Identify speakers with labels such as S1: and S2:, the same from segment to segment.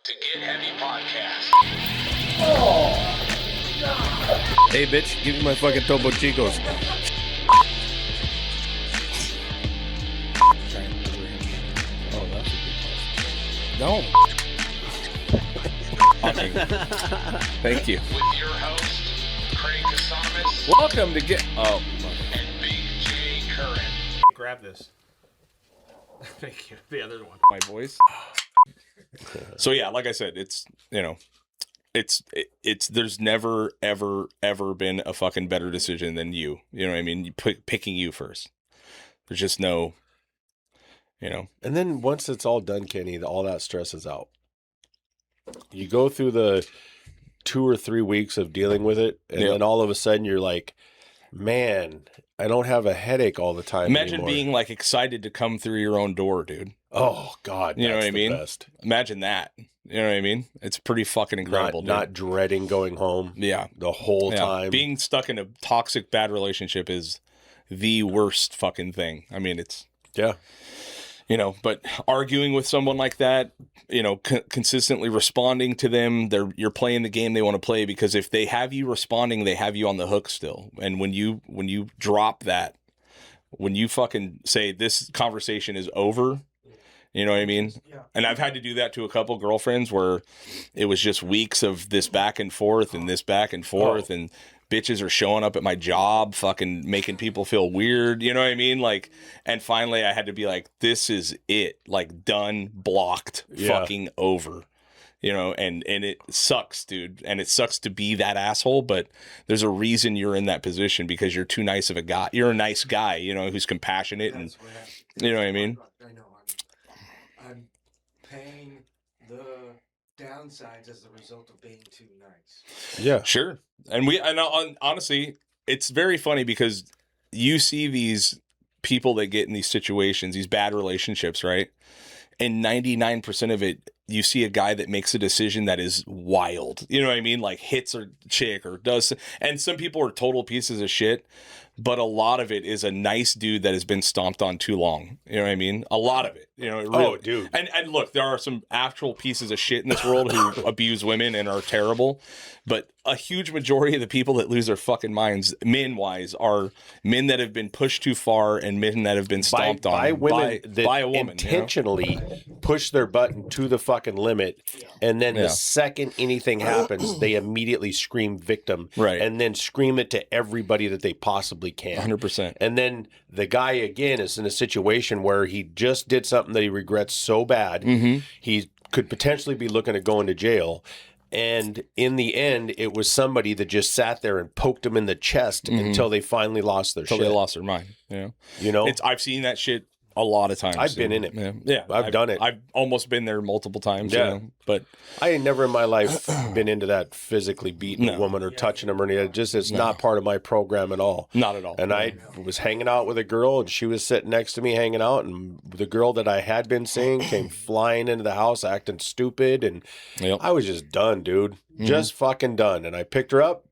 S1: to Get Heavy podcast.
S2: Hey, bitch, give me my fucking Topo Chicos. Oh, that's a good no. Okay. Thank you.
S1: With your host, Craig Casamas.
S2: Welcome to Get... Oh.
S1: And Big J Curran.
S3: Grab this. Thank you. The other one.
S2: My voice. So, yeah, like I said, it's, you know... It's there's never, ever been a fucking better decision than you. You know what I mean? Picking you first. There's just no, you know.
S4: And then once it's all done, Kenny, all that stress is out. You go through the 2 or 3 weeks of dealing with it, and then all of a sudden you're like, man, I don't have a headache all the time
S2: Imagine
S4: anymore.
S2: being like excited to come through your own door, dude.
S4: Oh, God.
S2: You know what I mean?
S4: Best.
S2: Imagine that. You know what I mean? It's pretty fucking incredible, dude.
S4: Not dreading going home the whole time.
S2: Being stuck in a toxic, bad relationship is the worst fucking thing. I mean, it's...
S4: Yeah.
S2: You know, but arguing with someone like that, you know, consistently responding to them, you're playing the game they want to play, because if they have you responding, they have you on the hook still. And when you drop that, when you fucking say this conversation is over... You know what I mean? Yeah. And I've had to do that to a couple girlfriends where it was just weeks of this back and forth and this back and forth, and bitches are showing up at my job, fucking making people feel weird. You know what I mean? Like, and finally I had to be like, this is it. Like, done, blocked, fucking over. You know, and it sucks, dude. And it sucks to be that asshole, but there's a reason you're in that position, because you're too nice of a guy. You're a nice guy, you know, who's compassionate, and you know what I mean?
S5: I'm paying the downsides as a result of being too nice.
S4: Yeah.
S2: Sure. And honestly, it's very funny because you see these people that get in these situations, these bad relationships, right? And 99% of it, you see a guy that makes a decision that is wild. You know what I mean? Like hits a chick or does. And some people are total pieces of shit, but a lot of it is a nice dude that has been stomped on too long. You know what I mean? A lot of it. You know, really.
S4: Oh, dude.
S2: And look, there are some actual pieces of shit in this world who abuse women and are terrible, but a huge majority of the people that lose their fucking minds, men-wise, are men that have been pushed too far and men that have been stomped on
S4: by women
S2: by a woman.
S4: Intentionally push their button to the fucking limit, and then the second anything happens, they immediately scream victim,
S2: right? And
S4: then scream it to everybody that they possibly can.
S2: 100%.
S4: And then the guy again is in a situation where he just did something that he regrets so bad, he could potentially be looking at going to jail. And in the end, it was somebody that just sat there and poked him in the chest until they finally lost their shit.
S2: Until they lost their mind. You know, I've seen that shit a lot of times.
S4: I've been in it.
S2: Yeah.
S4: I've done it.
S2: I've almost been there multiple times.
S4: Yeah.
S2: You know? But
S4: I ain't never in my life been into that physically beating a woman or touching them or anything. It's not part of my program at all.
S2: Not at all.
S4: And I was hanging out with a girl, and she was sitting next to me hanging out, and the girl that I had been seeing came flying into the house acting stupid, and I was just done, dude. Just fucking done. And I picked her up,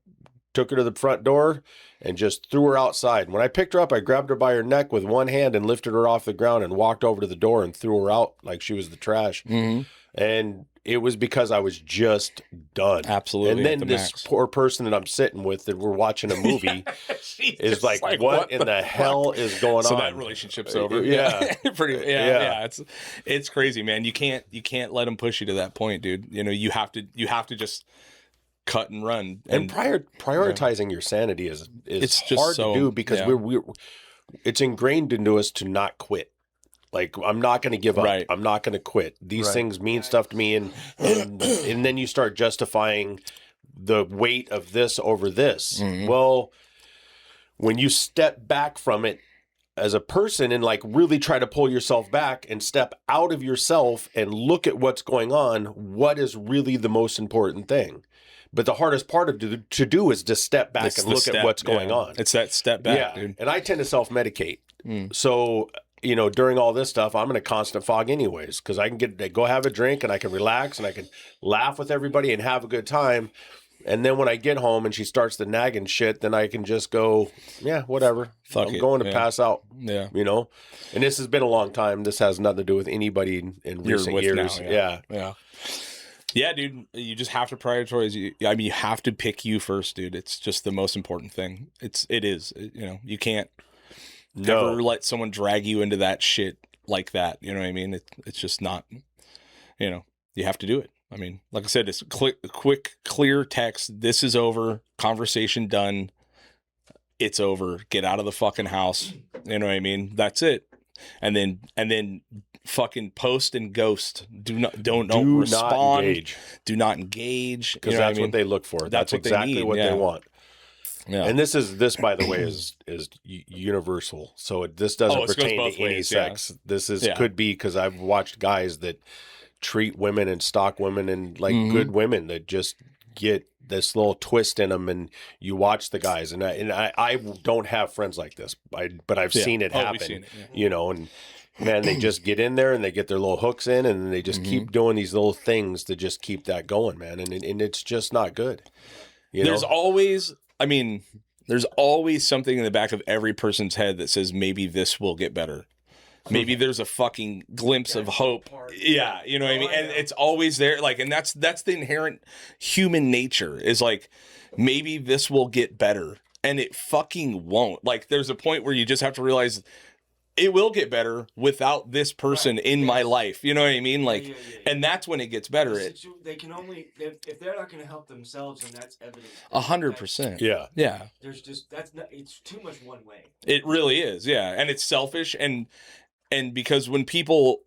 S4: took her to the front door, and just threw her outside. And when I picked her up, I grabbed her by her neck with one hand and lifted her off the ground and walked over to the door and threw her out like she was the trash. And it was because I was just done.
S2: Absolutely.
S4: And then this poor person that I'm sitting with that we're watching a movie is like, what in the hell is going on?
S2: So that relationship's over.
S4: Yeah.
S2: It's crazy, man. You can't let them push you to that point, dude. You know, you have to just cut and run.
S4: And prioritizing your sanity is
S2: it's just
S4: hard to do, because it's ingrained into us to not quit. Like, I'm not going to give up. I'm not going to quit. These things mean stuff to me. And then you start justifying the weight of this over this. Well, when you step back from it as a person and like really try to pull yourself back and step out of yourself and look at what's going on, what is really the most important thing? But the hardest part to do is to step back and look at what's going on.
S2: It's that step back, dude.
S4: And I tend to self-medicate. So, you know, during all this stuff, I'm in a constant fog anyways, because I can go have a drink and I can relax and I can laugh with everybody and have a good time. And then when I get home and she starts the nagging shit, then I can just go, yeah, whatever. I'm going to pass out.
S2: Yeah.
S4: You know? And this has been a long time. This has nothing to do with anybody in recent years.
S2: Now, yeah. Yeah, dude, you just have to prioritize. I mean, you have to pick you first, dude. It's just the most important thing. It is. You can't ever let someone drag you into that shit like that. You know what I mean? It's just not. You have to do it. I mean, like I said, it's quick, clear text. This is over. Conversation done. It's over. Get out of the fucking house. You know what I mean? That's it. And then fucking post and ghost. Don't respond.
S4: Not engage.
S2: Do not engage.
S4: Because that's what they look for. That's exactly what they want.
S2: Yeah.
S4: And this, by the way, is universal. So this doesn't pertain to any sex. Yeah. This could be because I've watched guys that treat women and stalk women and like good women that just get this little twist in them, and you watch the guys, and I don't have friends like this, but I've seen it happen. Seen it, and man, they just get in there and they get their little hooks in, and they just keep doing these little things to just keep that going, man, and it's just not good. There's always
S2: something in the back of every person's head that says maybe this will get better. Maybe there's a fucking glimpse of hope. Yeah, you know what I mean? And it's always there. Like, and that's the inherent human nature is like, maybe this will get better. And it fucking won't. Like, there's a point where you just have to realize it will get better without this person in my life. You know what I mean? Like, and that's when it gets better.
S5: They can only, if they're not going to help themselves, then that's evident.
S2: 100%.
S4: Yeah.
S2: Yeah.
S5: There's just, it's too much one way.
S2: It really is. Yeah. And it's selfish. And because when people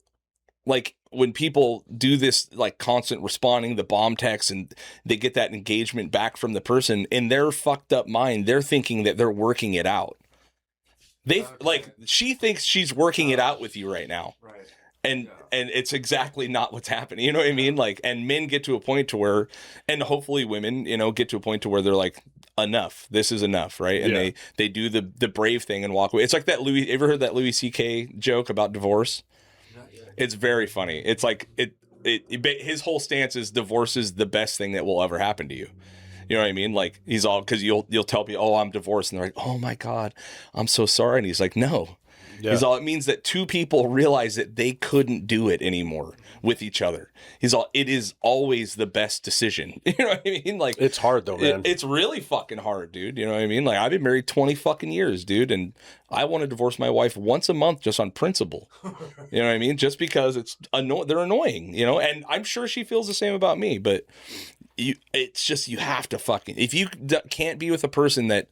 S2: do this like constant responding, the bomb text, and they get that engagement back from the person, in their fucked up mind, they're thinking that they're working it out. She thinks she's working it out with you right now.
S5: Right.
S2: And it's exactly not what's happening. You know what I mean? Like, and men get to a point to where, and hopefully women, get to a point to where they're like, enough. This is enough, right? And they do the brave thing and walk away. It's like that ever heard that Louis C.K. joke about divorce?
S5: Not yet.
S2: It's very funny. It's like his whole stance is divorce is the best thing that will ever happen to you. You know what I mean? Like, he's all, because you'll tell people, oh, I'm divorced, and they're like, oh my God, I'm so sorry. And he's like, no. Yeah. He's all, it means that two people realize that they couldn't do it anymore with each other. He's all, it is always the best decision. You know what I mean? Like,
S4: it's hard though, man.
S2: It's really fucking hard, dude. You know what I mean? Like, I've been married 20 fucking years, dude, and I want to divorce my wife once a month just on principle. You know what I mean? Just because they're annoying, and I'm sure she feels the same about me, but it's just, you have to fucking, if you can't be with a person that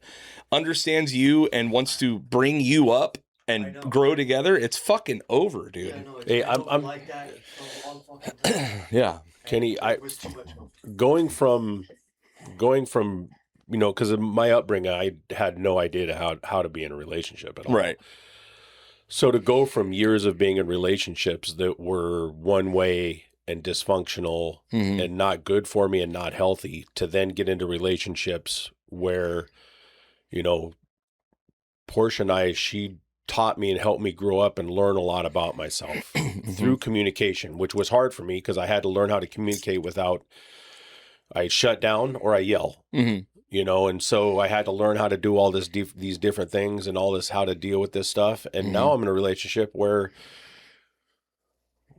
S2: understands you and wants to bring you up and grow together, it's fucking over, dude.
S5: Yeah, no,
S2: hey,
S5: I'm like that for a long fucking time.
S2: Yeah.
S4: Kenny, going from because of my upbringing, I had no idea how to be in a relationship at all.
S2: Right.
S4: So to go from years of being in relationships that were one way and dysfunctional and not good for me and not healthy, to then get into relationships where, Portia she taught me and helped me grow up and learn a lot about myself through communication, which was hard for me because I had to learn how to communicate without I shut down or I yell, and so I had to learn how to do all these different things and all this, how to deal with this stuff. And now I'm in a relationship where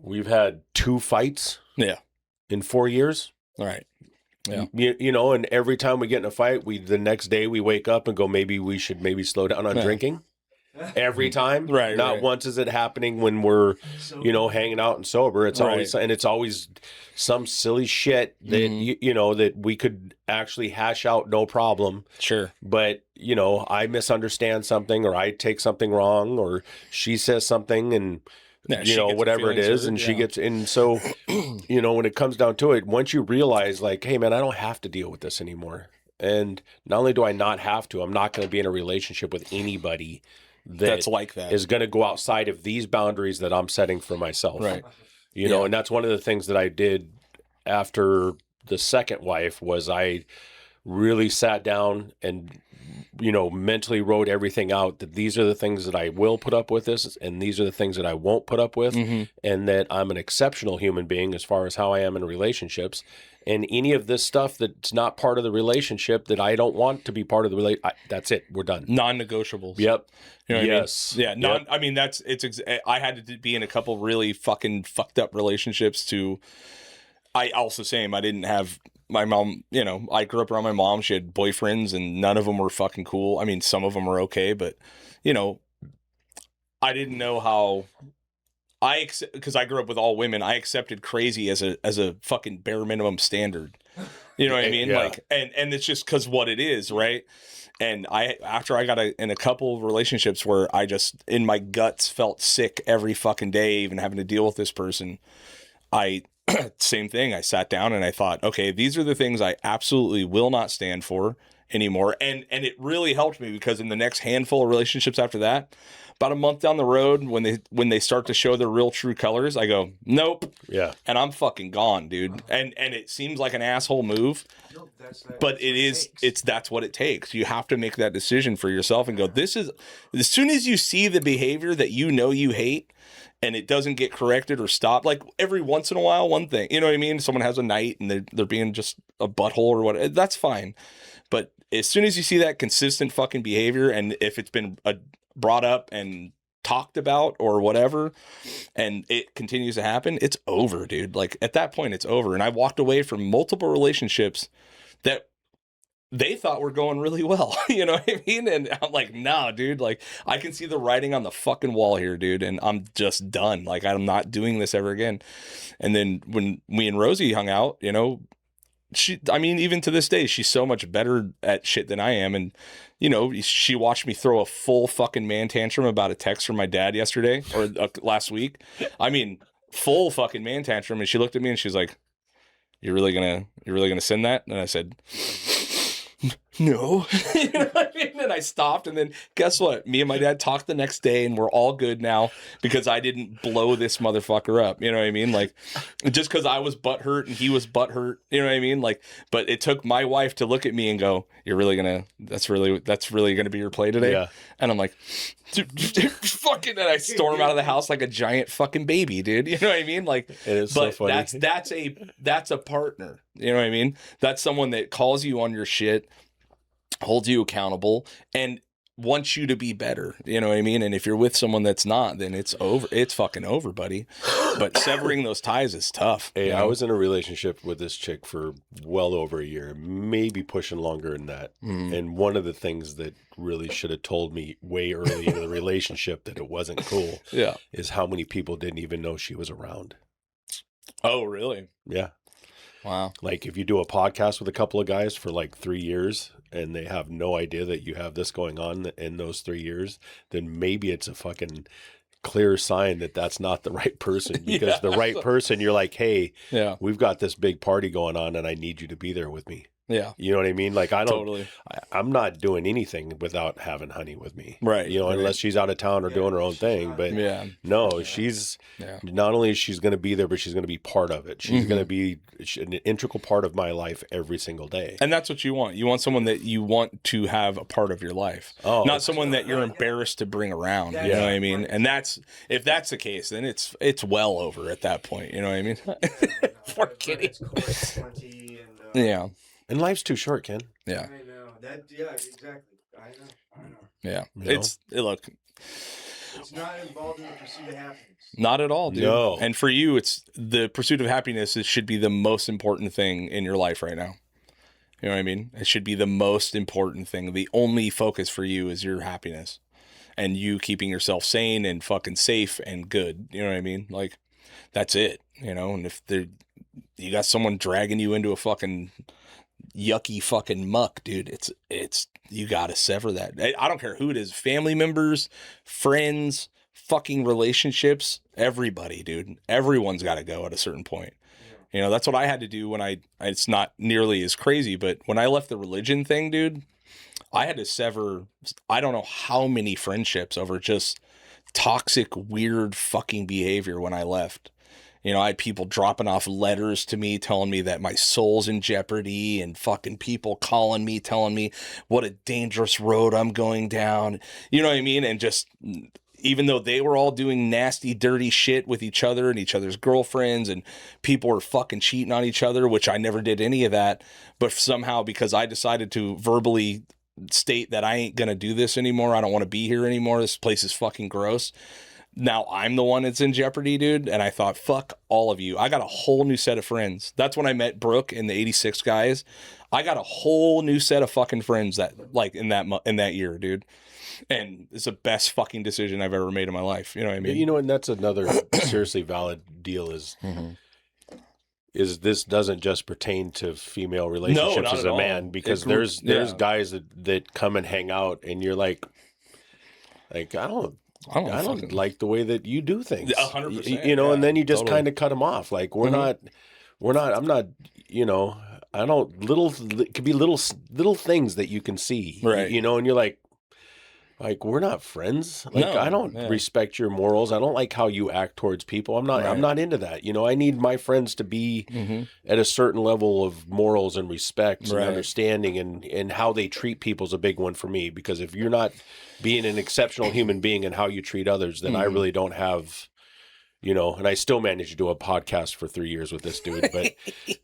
S4: we've had 2 fights in 4 years.
S2: All right. Yeah.
S4: And every time we get in a fight, the next day we wake up and go, maybe we should slow down on drinking. Every time,
S2: right?
S4: Not once is it happening when we're, hanging out and sober. It's always, and it's always some silly shit that that we could actually hash out no problem.
S2: Sure,
S4: but I misunderstand something, or I take something wrong, or she says something, and whatever it is, and she gets in. So, when it comes down to it, once you realize, like, hey, man, I don't have to deal with this anymore, and not only do I not have to, I'm not going to be in a relationship with anybody that's like that is going to go outside of these boundaries that I'm setting for myself.
S2: Right.
S4: And that's one of the things that I did after the second wife was I really sat down and, mentally wrote everything out, that these are the things that I will put up with this, and these are the things that I won't put up with, and that I'm an exceptional human being as far as how I am in relationships. And any of this stuff that's not part of the relationship that I don't want to be part of the relationship, that's it. We're done.
S2: Non-negotiables.
S4: Yep.
S2: Yes. I mean? Yeah. I mean, I had to be in a couple really fucking fucked up relationships to I also same. I didn't have my mom, you know, I grew up around my mom. She had boyfriends and none of them were fucking cool. I mean, some of them were okay, but you know, I didn't know how because I grew up with all women. I accepted crazy as a fucking bare minimum standard. You know what I mean?
S4: Yeah.
S2: Like, and it's just because what it is, right? And after I got in a couple of relationships where I just in my guts felt sick every fucking day, even having to deal with this person. Same thing. I sat down and I thought, okay, these are the things I absolutely will not stand for anymore. And it really helped me because in the next handful of relationships after that, about a month down the road, when they start to show their real true colors, I go, nope.
S4: Yeah.
S2: And I'm fucking gone, dude. And it seems like an asshole move,
S5: No,
S2: but that's what it takes. You have to make that decision for yourself and go, this is, as soon as you see the behavior that you know you hate, and it doesn't get corrected or stopped, like every once in a while, one thing, you know what I mean? Someone has a night and they're being just a butthole or whatever. That's fine. But as soon as you see that consistent fucking behavior, and if it's been brought up and talked about or whatever, and it continues to happen, it's over, dude. Like at that point, it's over. And I walked away from multiple relationships that they thought were going really well. You know what I mean? And I'm like, nah, dude, like I can see the writing on the fucking wall here, dude. And I'm just done. Like, I'm not doing this ever again. And then when me and Rosie hung out, you know, even to this day, she's so much better at shit than I am. And, you know, she watched me throw a full fucking man tantrum about a text from my dad yesterday or last week. I mean, full fucking man tantrum. And she looked at me and she's like, you're really gonna send that? And I said, no. You know what I mean? And I stopped, and then guess what? Me and my dad talked the next day, and we're all good now because I didn't blow this motherfucker up. You know what I mean? Like, just because I was butthurt and he was butthurt. You know what I mean? Like, but it took my wife to look at me and go, "You're really gonna? That's really gonna be your play today?"
S4: Yeah.
S2: And I'm like, fucking, and I storm out of the house like a giant fucking baby, dude. You know what I mean? Like,
S4: It is so funny.
S2: That's a partner. You know what I mean? That's someone that calls you on your shit, holds you accountable, and wants you to be better. You know what I mean? And if you're with someone that's not, then it's over. It's fucking over, buddy. But severing those ties is tough.
S4: Hey,
S2: you know?
S4: I was in a relationship with this chick for well over a year, maybe pushing longer than that. And one of the things that really should have told me way early in the relationship that it wasn't cool is how many people didn't even know she was around.
S2: Oh, really?
S4: Yeah.
S2: Wow.
S4: Like if you do a podcast with a couple of guys for like 3 years and they have no idea that you have this going on in those 3 years, then maybe it's a fucking clear sign that that's not the right person, because the right person, you're like, hey, we've got this big party going on and I need you to be there with me.
S2: Yeah.
S4: You know what I mean? Like I don't,
S2: Totally.
S4: I'm not doing anything without having Honey with me.
S2: Right.
S4: You know, unless she's out of town or doing her own thing. But no, she's not only is she's going to be there, but she's going to be part of it. She's going to be an integral part of my life every single day.
S2: And that's what you want. You want someone that you want to have a part of your life. Oh, not someone that you're embarrassed to bring around. You know what I mean? And if that's the case, then it's well over at that point. You know what I mean? Poor kitty. Yeah.
S4: And life's too short, Ken.
S2: Yeah.
S5: I know. Exactly. I know.
S2: Yeah.
S5: Look. It's not involved in the pursuit of happiness.
S2: Not at all, dude.
S4: No.
S2: And for you, it's the pursuit of happiness. It should be the most important thing in your life right now. You know what I mean? It should be the most important thing. The only focus for you is your happiness and you keeping yourself sane and fucking safe and good. You know what I mean? Like, that's it, you know? And if you got someone dragging you into a fucking yucky fucking muck, dude, it's you gotta sever that. I don't care who it is, family members, friends, fucking relationships, everybody, dude, everyone's got to go at a certain point. You know, that's what I had to do when it's not nearly as crazy, but when I left the religion thing, dude, I had to sever I don't know how many friendships over just toxic, weird fucking behavior when I left. You know, I had people dropping off letters to me telling me that my soul's in jeopardy, and fucking people calling me, telling me what a dangerous road I'm going down. You know what I mean? And just, even though they were all doing nasty, dirty shit with each other and each other's girlfriends, and people were fucking cheating on each other, which I never did any of that. But somehow, because I decided to verbally state that I ain't going to do this anymore, I don't want to be here anymore, this place is fucking gross, now I'm the one that's in jeopardy, dude. And I thought, fuck all of you. I got a whole new set of friends. That's when I met Brooke and the 86 guys. I got a whole new set of fucking friends that like in that year, dude. And it's the best fucking decision I've ever made in my life. You know what I mean?
S4: You know, and that's another seriously valid deal is this doesn't just pertain to female relationships
S2: not
S4: as
S2: at
S4: a
S2: all.
S4: man, because there's guys that come and hang out and you're like I don't like the way that you do things.
S2: 100%.
S4: You know,
S2: yeah,
S4: and then you just
S2: totally.
S4: kind of cut them off. Like I'm not, you know, I don't, it could be little things that you can see,
S2: Right.
S4: you know, and you're like, we're not friends. Like,
S2: No,
S4: I don't respect your morals. I don't like how you act towards people. I'm not into that. You know, I need my friends to be at a certain level of morals and respect and understanding, and how they treat people is a big one for me, because if you're not being an exceptional human being and how you treat others, then I really don't have, you know, and I still managed to do a podcast for 3 years with this dude, but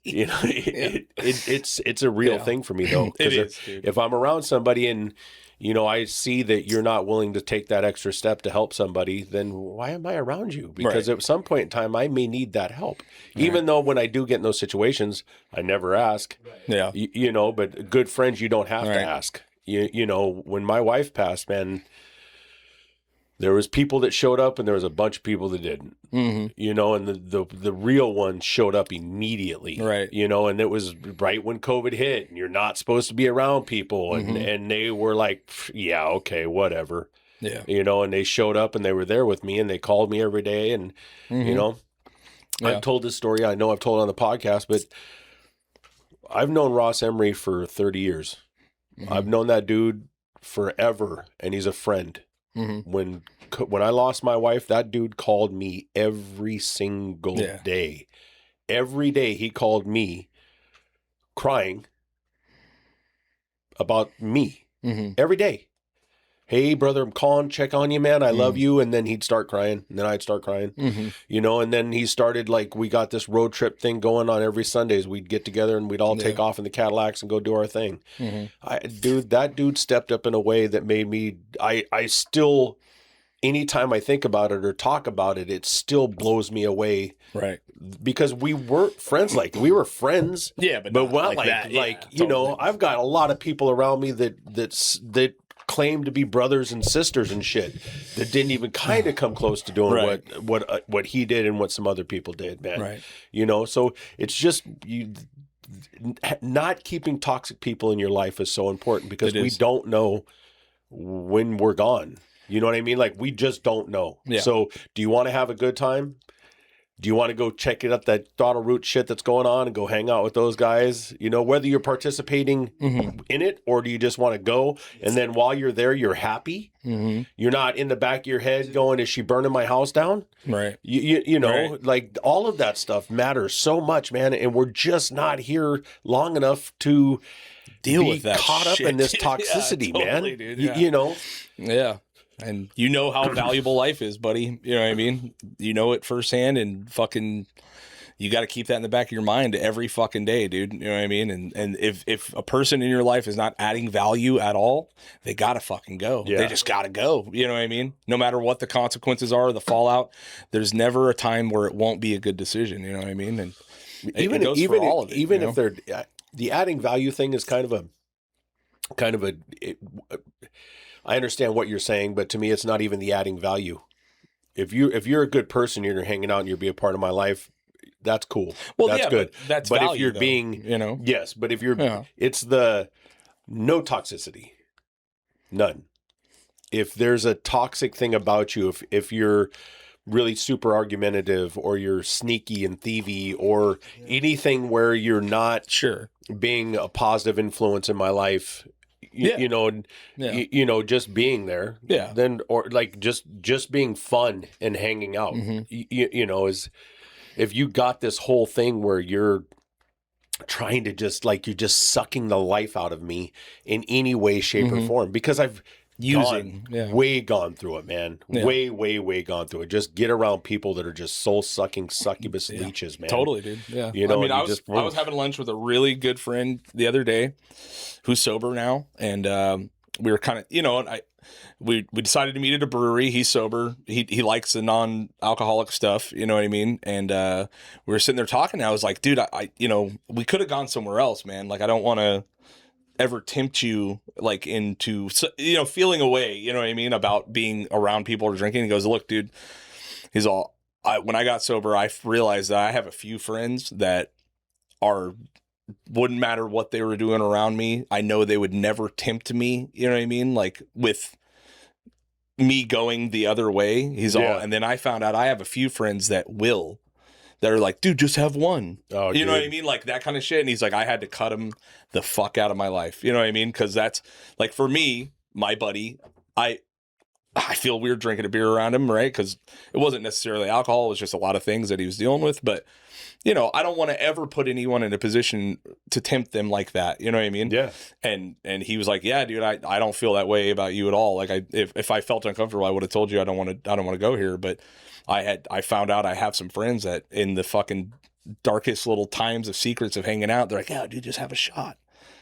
S4: you know, it's a real thing for me though.
S2: It is,
S4: if I'm around somebody and, you know, I see that you're not willing to take that extra step to help somebody, then why am I around you? Because at some point in time, I may need that help. Even though when I do get in those situations, I never ask.
S2: Yeah.
S4: You know, but good friends, you don't have to ask. You know, when my wife passed, man, there was people that showed up and there was a bunch of people that didn't. You know, and the real ones showed up immediately. Right. You know, and it was right when COVID hit and you're not supposed to be around people. And they were like, yeah, okay, whatever. Yeah. You know, and they showed up and they were there with me and they called me every day. And, you know, I've told this story. I know I've told it on the podcast, but I've known Ross Emery for 30 years. I've known that dude forever, and he's a friend. When I lost my wife, that dude called me every single day. Every day he called me crying about me. Every day. Hey, brother, I'm calling, check on you, man. I love you. And then he'd start crying. And then I'd start crying. You know, and then he started, like, we got this road trip thing going on every Sundays. We'd get together and we'd all take off in the Cadillacs and go do our thing. That dude stepped up in a way that made me, I still, anytime I think about it or talk about it, it still blows me away. Right. Because we weren't friends we were friends. Yeah, but not like that. Like, you know, I've got a lot of people around me that claim to be brothers and sisters and shit that didn't even kind of come close to doing what he did and what some other people did, man. Right. You know, so it's just not keeping toxic people in your life is so important, because we don't know when we're gone. You know what I mean? Like, we just don't know. Yeah. So do you want to have a good time? Do you want to go check it out, that throttle root shit that's going on, and go hang out with those guys? You know, whether you're participating in it, or do you just want to go, and then while you're there, you're happy? You're not in the back of your head going, is she burning my house down? Right. You know, like, all of that stuff matters so much, man. And we're just not here long enough to deal with that caught up in this toxicity, totally, man. Dude, you know? Yeah. And you know how valuable life is, buddy. You know what I mean? You know it firsthand, and fucking, you got to keep that in the back of your mind every fucking day, dude. You know what I mean? And if a person in your life is not adding value at all, they got to fucking go. Yeah. They just got to go. You know what I mean? No matter what the consequences are, the fallout, there's never a time where it won't be a good decision. You know what I mean? And it goes for all of it. Even if they're, the adding value thing is kind of a, I understand what you're saying, but to me, it's not even the adding value. If you're a good person, you're hanging out and you're be a part of my life, that's cool. Well, that's good. But value, if you're though, being, you know, yes, but if you're, it's the no toxicity, none. If there's a toxic thing about you, if you're really super argumentative, or you're sneaky and thievy, or anything where you're not being a positive influence in my life, you know, you know, just being there, then, or like just being fun and hanging out, you know, is, if you got this whole thing where you're trying to just, like, you're just sucking the life out of me in any way, shape, or form, because I've gone through it, man. Way gone through it. Just get around people that are just soul sucking succubus leeches, man. Totally, dude. Yeah. You know, I mean, I was having lunch with a really good friend the other day who's sober now, and
S2: we were kind of, and we decided to meet at a brewery. He's sober. He likes the non-alcoholic stuff. You know what I mean? And we were sitting there talking. And I was like, dude, I we could have gone somewhere else, man. Like, I don't want to ever tempt you like into, feeling away. You know what I mean? About being around people or drinking. He goes, look, dude, he's all, when I got sober, I realized that I have a few friends that wouldn't matter what they were doing around me. I know they would never tempt me. You know what I mean? Like with me going the other way, and then I found out I have a few friends that are like, dude, just have one.
S4: Oh,
S2: you know what I mean? Like that kind of shit. And he's like, I had to cut him the fuck out of my life. You know what I mean? Cause that's like, for me, my buddy, I feel weird drinking a beer around him, right? Because it wasn't necessarily alcohol. It was just a lot of things that he was dealing with. But, I don't want to ever put anyone in a position to tempt them like that. You know what I mean?
S4: Yeah.
S2: And he was like, yeah, dude, I don't feel that way about you at all. Like if I felt uncomfortable, I would have told you I don't want to go here. But I found out I have some friends that in the fucking darkest little times of secrets of hanging out, they're like, yeah, dude, just have a shot.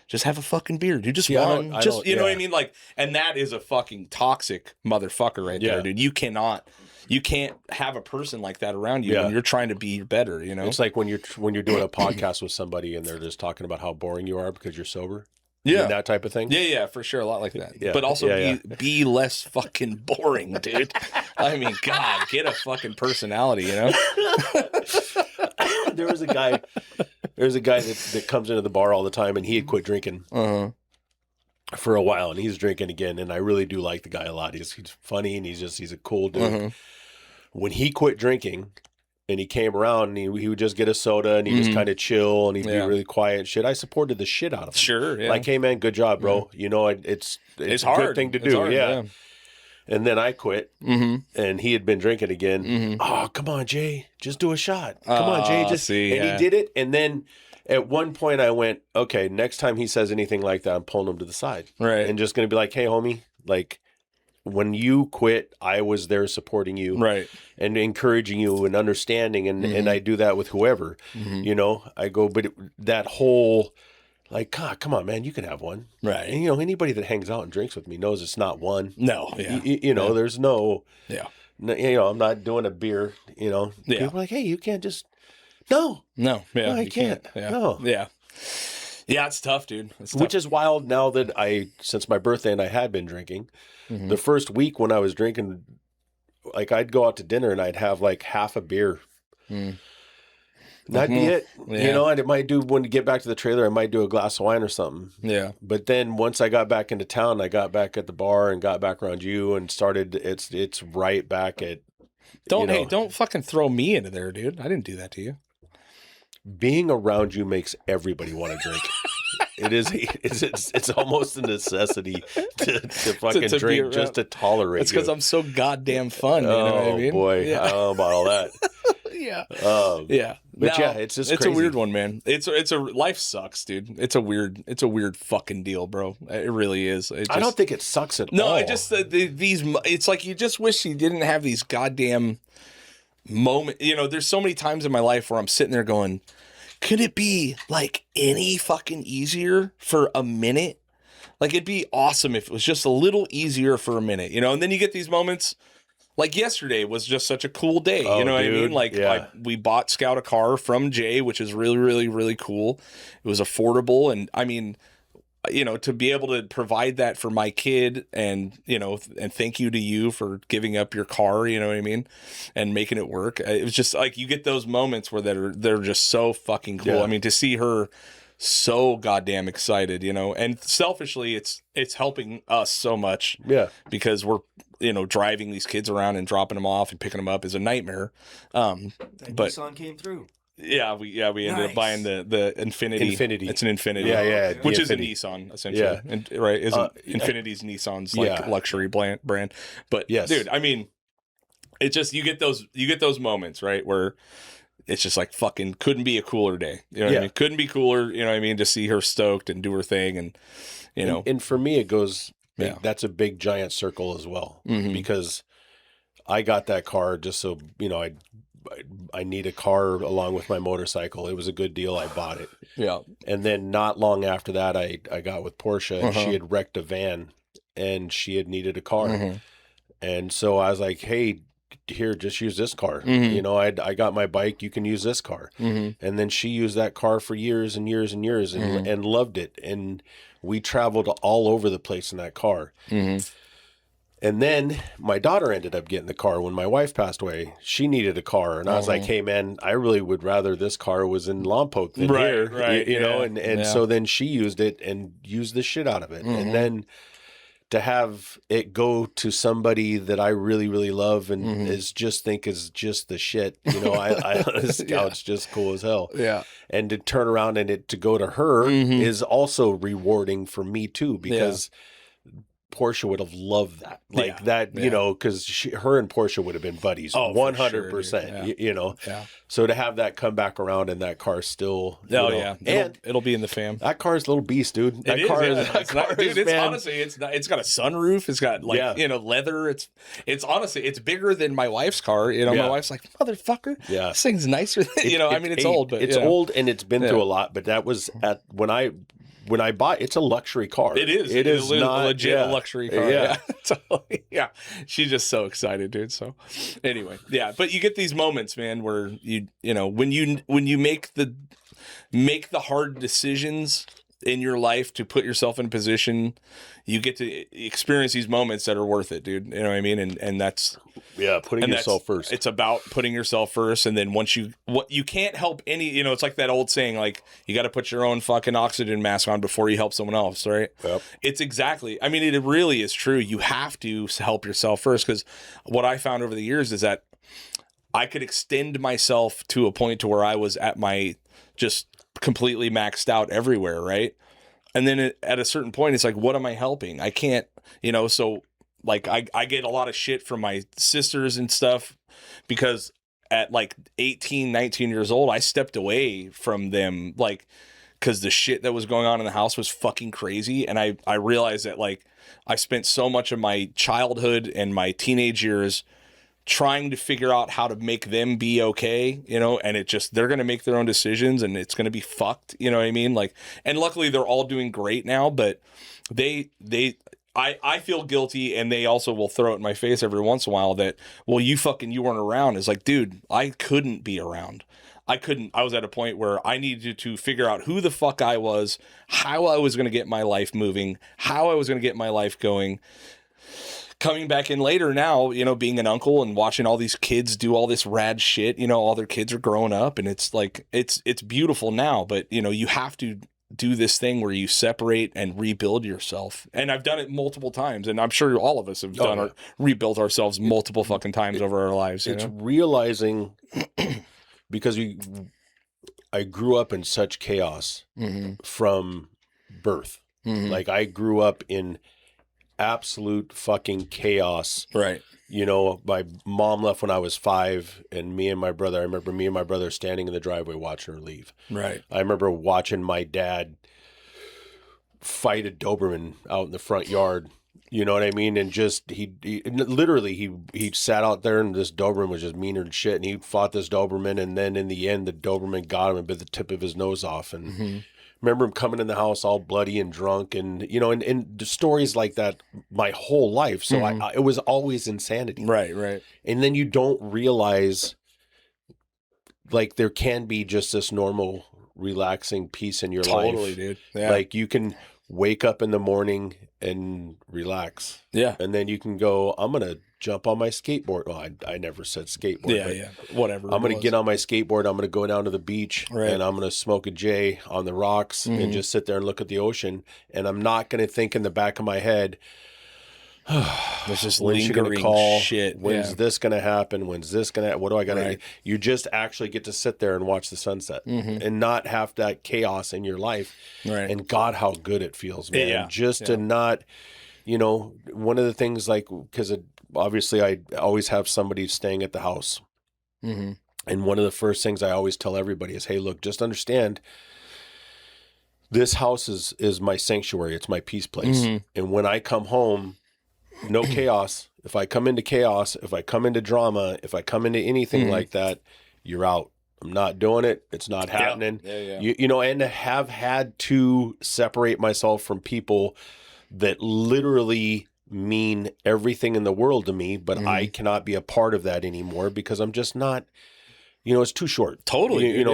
S2: Just have a fucking beer, dude. Just one. Know what I mean? Like, and that is a fucking toxic motherfucker right there, dude. You can't have a person like that around you when you're trying to be better, It's
S4: like when you're doing a podcast with somebody and they're just talking about how boring you are because you're sober.
S2: Yeah.
S4: I mean, that type of thing.
S2: Yeah, for sure. A lot like that.
S4: Yeah.
S2: But also be less fucking boring, dude. I mean, God, get a fucking personality,
S4: There was a guy that comes into the bar all the time, and he had quit drinking for a while, and he's drinking again. And I really do like the guy a lot. He's funny, and he's a cool dude. When he quit drinking and he came around, and he would just get a soda, and he just kind of chill, and he'd be really quiet and shit. I supported the shit out of him.
S2: Sure, yeah.
S4: Like, hey man, good job, bro. It's a
S2: hard.
S4: good thing to do.
S2: Hard, yeah.
S4: And then I quit, and he had been drinking again. Oh, come on, Jay, just do a shot. Come on, Jay, just. He did it, and then at one point I went, okay, next time he says anything like that, I'm pulling him to the side,
S2: right,
S4: and just gonna be like, hey, homie, like when you quit, I was there supporting you,
S2: right, and
S4: encouraging you and understanding, and I do that with whoever, I go, but that whole. Like, God, come on, man, you can have one.
S2: Right.
S4: And, anybody that hangs out and drinks with me knows it's not one.
S2: No. Yeah.
S4: There's no.
S2: Yeah.
S4: I'm not doing a beer,
S2: Yeah.
S4: People are like, hey, you can't just. No.
S2: Yeah.
S4: No, I can't.
S2: Yeah.
S4: No.
S2: Yeah. Yeah, it's tough, dude. It's tough.
S4: Which is wild now that since my birthday and I had been drinking, the first week when I was drinking, like I'd go out to dinner and I'd have like half a beer. That'd be it.
S2: Yeah.
S4: And it might do when you get back to the trailer, I might do a glass of wine or something.
S2: Yeah.
S4: But then once I got back into town, I got back at the bar and got back around you and started. It's right back at.
S2: Don't fucking throw me into there, dude. I didn't do that to you.
S4: Being around you makes everybody want to drink. It's almost a necessity to fucking drink just to tolerate.
S2: It's because I'm so goddamn fun. You know what I mean?
S4: Boy, I don't know about all that.
S2: Yeah.
S4: Yeah. But it's just
S2: it's
S4: crazy.
S2: a weird one, man. It's a life sucks, dude. It's a weird fucking deal, bro. It really is.
S4: I don't think it sucks at all.
S2: No, I just these. It's like you just wish you didn't have these goddamn moments. There's so many times in my life where I'm sitting there going, could it be like any fucking easier for a minute? Like it'd be awesome if it was just a little easier for a minute, And then you get these moments. Like yesterday was just such a cool day. You know what I mean? Like we bought Scout a car from Jay, which is really, really, really cool. It was affordable. And I mean, to be able to provide that for my kid and thank you to you for giving up your car, you know what I mean? And making it work. It was just like, you get those moments where they're just so fucking cool.
S4: Yeah.
S2: I mean, to see her so goddamn excited, and selfishly it's helping us so much.
S4: Yeah.
S2: Because we're, driving these kids around and dropping them off and picking them up is a nightmare. But
S5: Nissan came through.
S2: Yeah, we ended up buying the Infinity.
S4: It's
S2: an Infinity.
S4: Yeah.
S2: Which is
S4: Infinity.
S2: a Nissan, essentially.
S4: Yeah.
S2: And, right? Infinity's Nissan's luxury brand. But
S4: yes.
S2: Dude, I mean, it's just you get those moments, right, where it's just like fucking couldn't be a cooler day. You know what I mean? Couldn't be cooler, you know what I mean, to see her stoked and do her thing and
S4: And for me it goes that's a big giant circle as well. Because I got that car just so, I need a car along with my motorcycle. It was a good deal. I bought it.
S2: Yeah.
S4: And then not long after that, I got with Porsche. And she had wrecked a van and she had needed a car. And so I was like, hey, here, just use this car. You know, I got my bike, you can use this car. And then she used that car for years and years and years and loved it. And we traveled all over the place in that car. And then my daughter ended up getting the car when my wife passed away. She needed a car. And I was like, hey, man, I really would rather this car was in Lompoc than here.
S2: Right,
S4: you know, and so then she used it and used the shit out of it. And then to have it go to somebody that I really, really love and is just the shit. You know, I Scout's just cool as hell.
S2: Yeah.
S4: And to turn around and it to go to her is also rewarding for me too, because Portia would have loved that, you know, because her and Portia would have been buddies, 100%.
S2: Sure,
S4: you know, so to have that come back around and that car still,
S2: and it'll be in the fam.
S4: That car's a little beast, dude. That car is,
S2: honestly, it's got a sunroof. It's got you know, leather. It's honestly, it's bigger than my wife's car. You know, my wife's like, motherfucker, this thing's nicer. You know, I mean, it's old, but
S4: it's old and it's been through a lot. But that was when I bought, it's a luxury car.
S2: It is.
S4: It is not
S2: legit luxury car.
S4: Yeah.
S2: Totally. Yeah. She's just so excited, dude. So anyway, but you get these moments, man, where you know, when you make the hard decisions in your life to put yourself in a position, you get to experience these moments that are worth it, dude. You know what I mean? And that's
S4: putting yourself first.
S2: It's about putting yourself first, and then once you can't help any, you know, it's like that old saying, like, you got to put your own fucking oxygen mask on before you help someone else, right?
S4: Yep.
S2: It's exactly. I mean, it really is true. You have to help yourself first, because what I found over the years is that I could extend myself to a point to where I was at my just completely maxed out everywhere, right? And then at a certain point, it's like, what am I helping? I can't, you know, so like I get a lot of shit from my sisters and stuff because at like 18, 19 years old, I stepped away from them, like, because the shit that was going on in the house was fucking crazy. And I realized that, like, I spent so much of my childhood and my teenage years trying to figure out how to make them be okay, you know, and they're going to make their own decisions and it's going to be fucked. You know what I mean? Like, and luckily they're all doing great now, but I feel guilty, and they also will throw it in my face every once in a while that, well, you weren't around. It's like, dude, I couldn't be around. I was at a point where I needed to figure out who the fuck I was, how I was going to get my life moving, how I was going to get my life going. Coming back in later now, you know, being an uncle and watching all these kids do all this rad shit, you know, all their kids are growing up, and it's like, it's beautiful now, but, you know, you have to do this thing where you separate and rebuild yourself. And I've done it multiple times, and I'm sure all of us have rebuilt ourselves multiple fucking times over our lives.
S4: It's realizing because I grew up in such chaos from birth. Like, I grew up in absolute fucking chaos.
S2: Right.
S4: You know, my mom left when I was 5, and I remember me and my brother standing in the driveway watching her leave.
S2: Right.
S4: I remember watching my dad fight a Doberman out in the front yard. You know what I mean? And just, he sat out there, and this Doberman was just meaner than shit, and he fought this Doberman, and then in the end, the Doberman got him and bit the tip of his nose off. And remember him coming in the house all bloody and drunk, and, you know, and stories like that my whole life. So it was always insanity.
S2: Right.
S4: And then you don't realize, like, there can be just this normal, relaxing peace in your life.
S2: Totally, dude. Yeah.
S4: Like, you can wake up in the morning and relax.
S2: Yeah.
S4: And then you can go, I'm going to jump on my skateboard. Well, I never said skateboard.
S2: Yeah. Whatever.
S4: I'm going to get on my skateboard. I'm going to go down to the beach, and I'm going to smoke a J on the rocks and just sit there and look at the ocean. And I'm not going to think in the back of my head,
S2: there's just
S4: when's she
S2: lingering
S4: gonna call?
S2: shit.
S4: When's this going to happen? When's this going to, what do I got to, you just actually get to sit there and watch the sunset and not have that chaos in your life.
S2: Right.
S4: And God, how good it feels, man.
S2: Yeah.
S4: To not, you know, one of the things, like, because obviously I always have somebody staying at the house. And one of the first things I always tell everybody is, hey, look, just understand, this house is my sanctuary. It's my peace place. And when I come home, no chaos. If I come into chaos, if I come into drama, if I come into anything like that, you're out. I'm not doing it. It's not happening.
S2: Yeah.
S4: You know, and to have had to separate myself from people that literally mean everything in the world to me, but I cannot be a part of that anymore because I'm just not, it's too short.
S2: Totally.
S4: And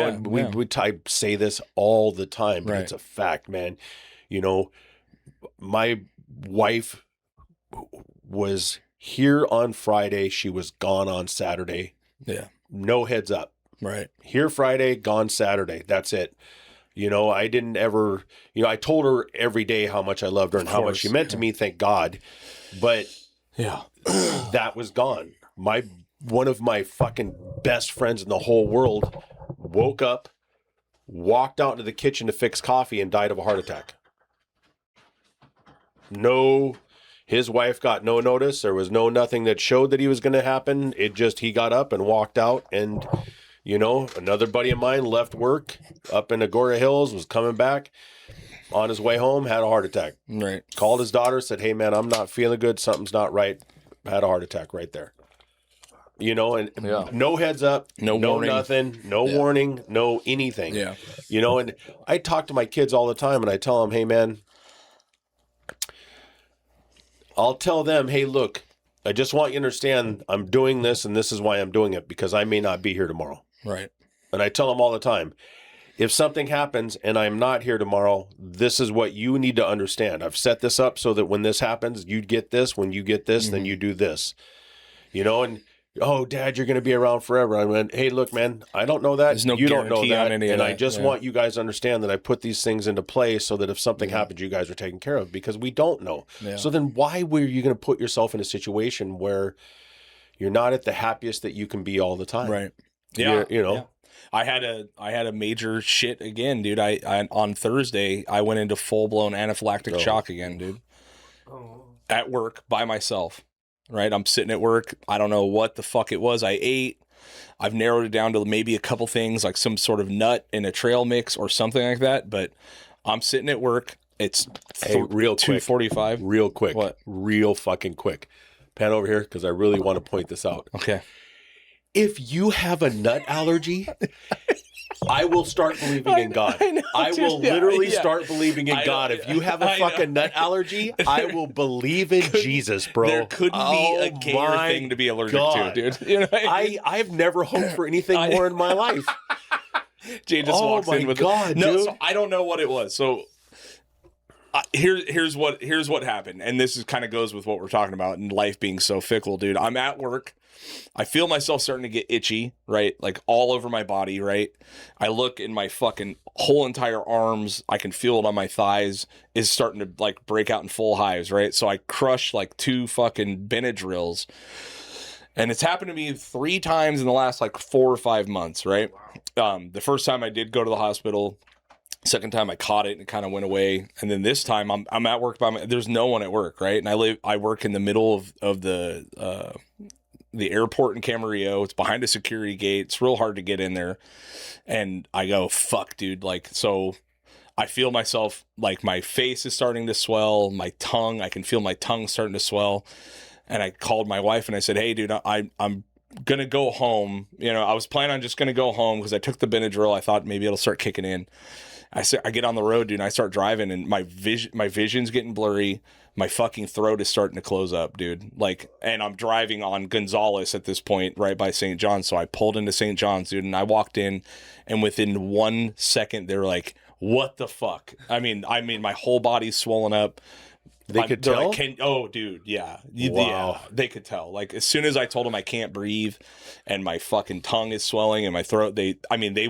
S4: I say this all the time, but it's a fact, man. My wife was here on Friday. She was gone on Saturday.
S2: Yeah.
S4: No heads up.
S2: Right.
S4: Here Friday, gone Saturday. That's it. I didn't ever, I told her every day how much I loved her and how much she meant to me, thank God. But that was gone. One of my fucking best friends in the whole world woke up, walked out into the kitchen to fix coffee and died of a heart attack. No, his wife got no notice. There was nothing that showed that he was going to happen. He got up and walked out and... another buddy of mine left work up in Agora Hills, was coming back on his way home, had a heart attack.
S2: Right.
S4: Called his daughter, said, "Hey man, I'm not feeling good. Something's not right." Had a heart attack right there. And no heads up, no warning. Nothing, no warning, no anything.
S2: Yeah.
S4: And I talk to my kids all the time and I tell them, "Hey man," I'll tell them, "Hey, look, I just want you to understand I'm doing this and this is why I'm doing it because I may not be here tomorrow."
S2: Right.
S4: And I tell them all the time, if something happens and I'm not here tomorrow, this is what you need to understand. I've set this up so that when this happens, you get this. When you get this, then you do this. And, "Oh, Dad, you're going to be around forever." I went, "Hey, look, man, I don't know that.
S2: There's no
S4: you don't know
S2: guarantee
S4: that.
S2: on any of
S4: And
S2: that.
S4: I just want you guys to understand that I put these things into place so that if something happens, you guys are taken care of because we don't know."
S2: Yeah.
S4: So then why were you going to put yourself in a situation where you're not at the happiest that you can be all the time?
S2: Right. Yeah.
S4: Yeah.
S2: I had a major shit again, dude. I on Thursday I went into full blown anaphylactic shock again, dude. At work by myself. Right? I'm sitting at work. I don't know what the fuck it was. I ate. I've narrowed it down to maybe a couple things like some sort of nut in a trail mix or something like that. But I'm sitting at work. It's
S4: real quick.
S2: 2:45.
S4: Real quick.
S2: What?
S4: Real fucking quick. Pan over here because I really want to point this out.
S2: Okay.
S4: If you have a nut allergy, I will start believing in God. I will literally start believing in God. If you have a fucking nut allergy, I will believe in Jesus, bro.
S2: There couldn't be a gayer thing to be allergic to, dude. You know what I mean?
S4: I've never hoped for anything more in my life.
S2: Jay just walks in with
S4: God,
S2: no.
S4: dude.
S2: So I don't know what it was. So here's what happened, and this is kind of goes with what we're talking about and life being so fickle, dude. I'm at work. I feel myself starting to get itchy, right? Like all over my body, right? I look in my fucking whole entire arms. I can feel it on my thighs is starting to like break out in full hives, right? So I crush like 2 fucking Benadryls. And it's happened to me 3 times in the last like 4 or 5 months, right? The first time I did go to the hospital. Second time I caught it and it kind of went away. And then this time I'm at work there's no one at work, right? And I work in the middle of the airport in Camarillo. It's behind a security gate. It's real hard to get in there. And I go, fuck, dude. Like, so I feel myself, like my face is starting to swell, my tongue, I can feel my tongue starting to swell. And I called my wife and I said, "Hey, dude, I'm going to go home." I was planning on just going to go home because I took the Benadryl. I thought maybe it'll start kicking in. I get on the road, dude, and I start driving and my vision's getting blurry. My fucking throat is starting to close up, dude. Like, and I'm driving on Gonzales at this point, right by St. John's. So I pulled into St. John's, dude, and I walked in, and within 1 second, they're like, "What the fuck?" I mean, my whole body's swollen up.
S4: They could tell?
S2: Like, oh, dude, yeah.
S4: Wow.
S2: Yeah, they could tell. Like, as soon as I told them I can't breathe and my fucking tongue is swelling and my throat, they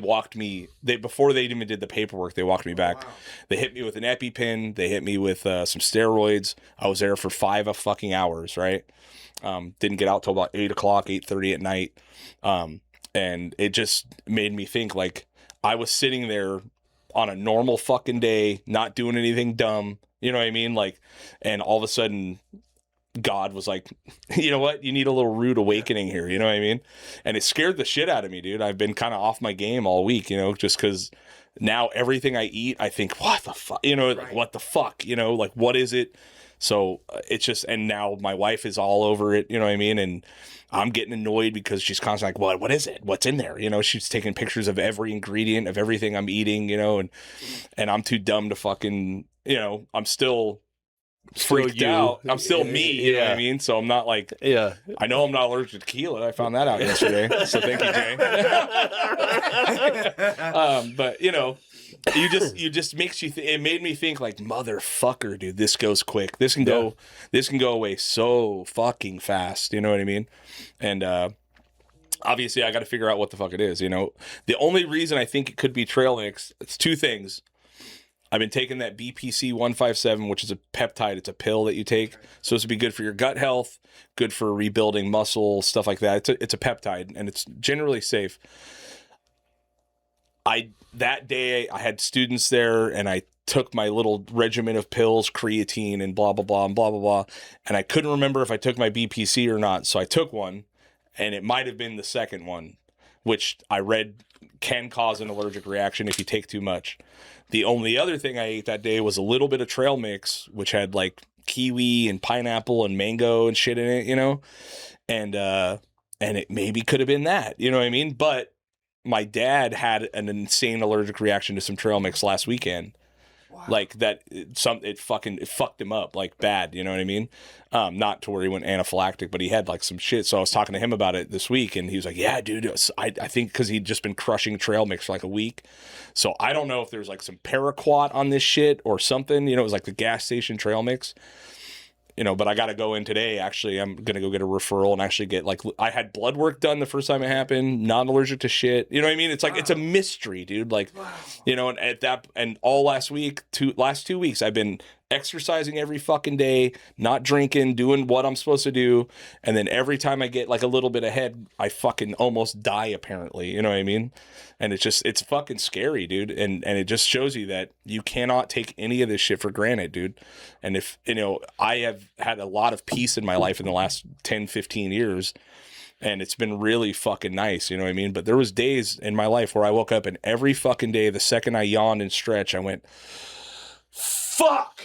S2: walked me, before they even did the paperwork, they walked me back. Wow. They hit me with an EpiPen. They hit me with some steroids. I was there for 5 fucking hours, right? Didn't get out till about 8 o'clock, 8:30 at night. And it just made me think, like, I was sitting there on a normal fucking day, not doing anything dumb. You know what I mean? Like, and all of a sudden God was like, "You know what? You need a little rude awakening here." You know what I mean? And it scared the shit out of me, dude. I've been kind of off my game all week, just because now everything I eat, I think, what the fuck? Like, what the fuck? Like, what is it? So it's just, and now my wife is all over it. You know what I mean? And I'm getting annoyed because she's constantly like, what is it? What's in there? She's taking pictures of every ingredient of everything I'm eating, and I'm too dumb to fucking, I'm still freaked out. I'm still me, you know what I mean? So I'm not like, I know I'm not allergic to tequila. I found that out yesterday. So thank you, Jay. But you know, you just makes you, it made me think like, motherfucker, dude, this goes quick. This can go away so fucking fast. You know what I mean? And, obviously I got to figure out what the fuck it is. You know, the only reason I think it could be trail mix, it's two things. I've been taking that BPC 157, which is a peptide. It's a pill that you take. So it's to be good for your gut health, good for rebuilding muscle, stuff like that. It's a peptide, and it's generally safe. That day I had students there, and I took my little regimen of pills, creatine and blah, blah, blah, and blah, blah, blah. And I couldn't remember if I took my BPC or not. So I took one, and it might have been the second one, which I read can cause an allergic reaction if you take too much. The only other thing I ate that day was a little bit of trail mix, which had like kiwi and pineapple and mango and shit in it, you know? And it maybe could have been that, you know what I mean? But my dad had an insane allergic reaction to some trail mix last weekend. Wow. Like that, it fucked him up like bad, you know what I mean? Not to where he went anaphylactic, but he had like some shit. So I was talking to him about it this week, and he was like, "Yeah, dude, I think because he'd just been crushing trail mix for like a week. So I don't know if there's like some paraquat on this shit or something. You know, it was like the gas station trail mix." You know, but I got to go in today. Actually, I'm going to go get a referral and actually get like, I had blood work done the first time it happened, not allergic to shit. You know what I mean? It's like, it's a mystery, dude. Like, you know, and all last 2 weeks, I've been exercising every fucking day, not drinking, doing what I'm supposed to do. And then every time I get like a little bit ahead, I fucking almost die apparently. You know what I mean? And it's fucking scary, dude. And it just shows you that you cannot take any of this shit for granted, dude. And if, you know, I have had a lot of peace in my life in the last 10, 15 years. And it's been really fucking nice, you know what I mean? But there was days in my life where I woke up and every fucking day, the second I yawned and stretched, I went, fuck,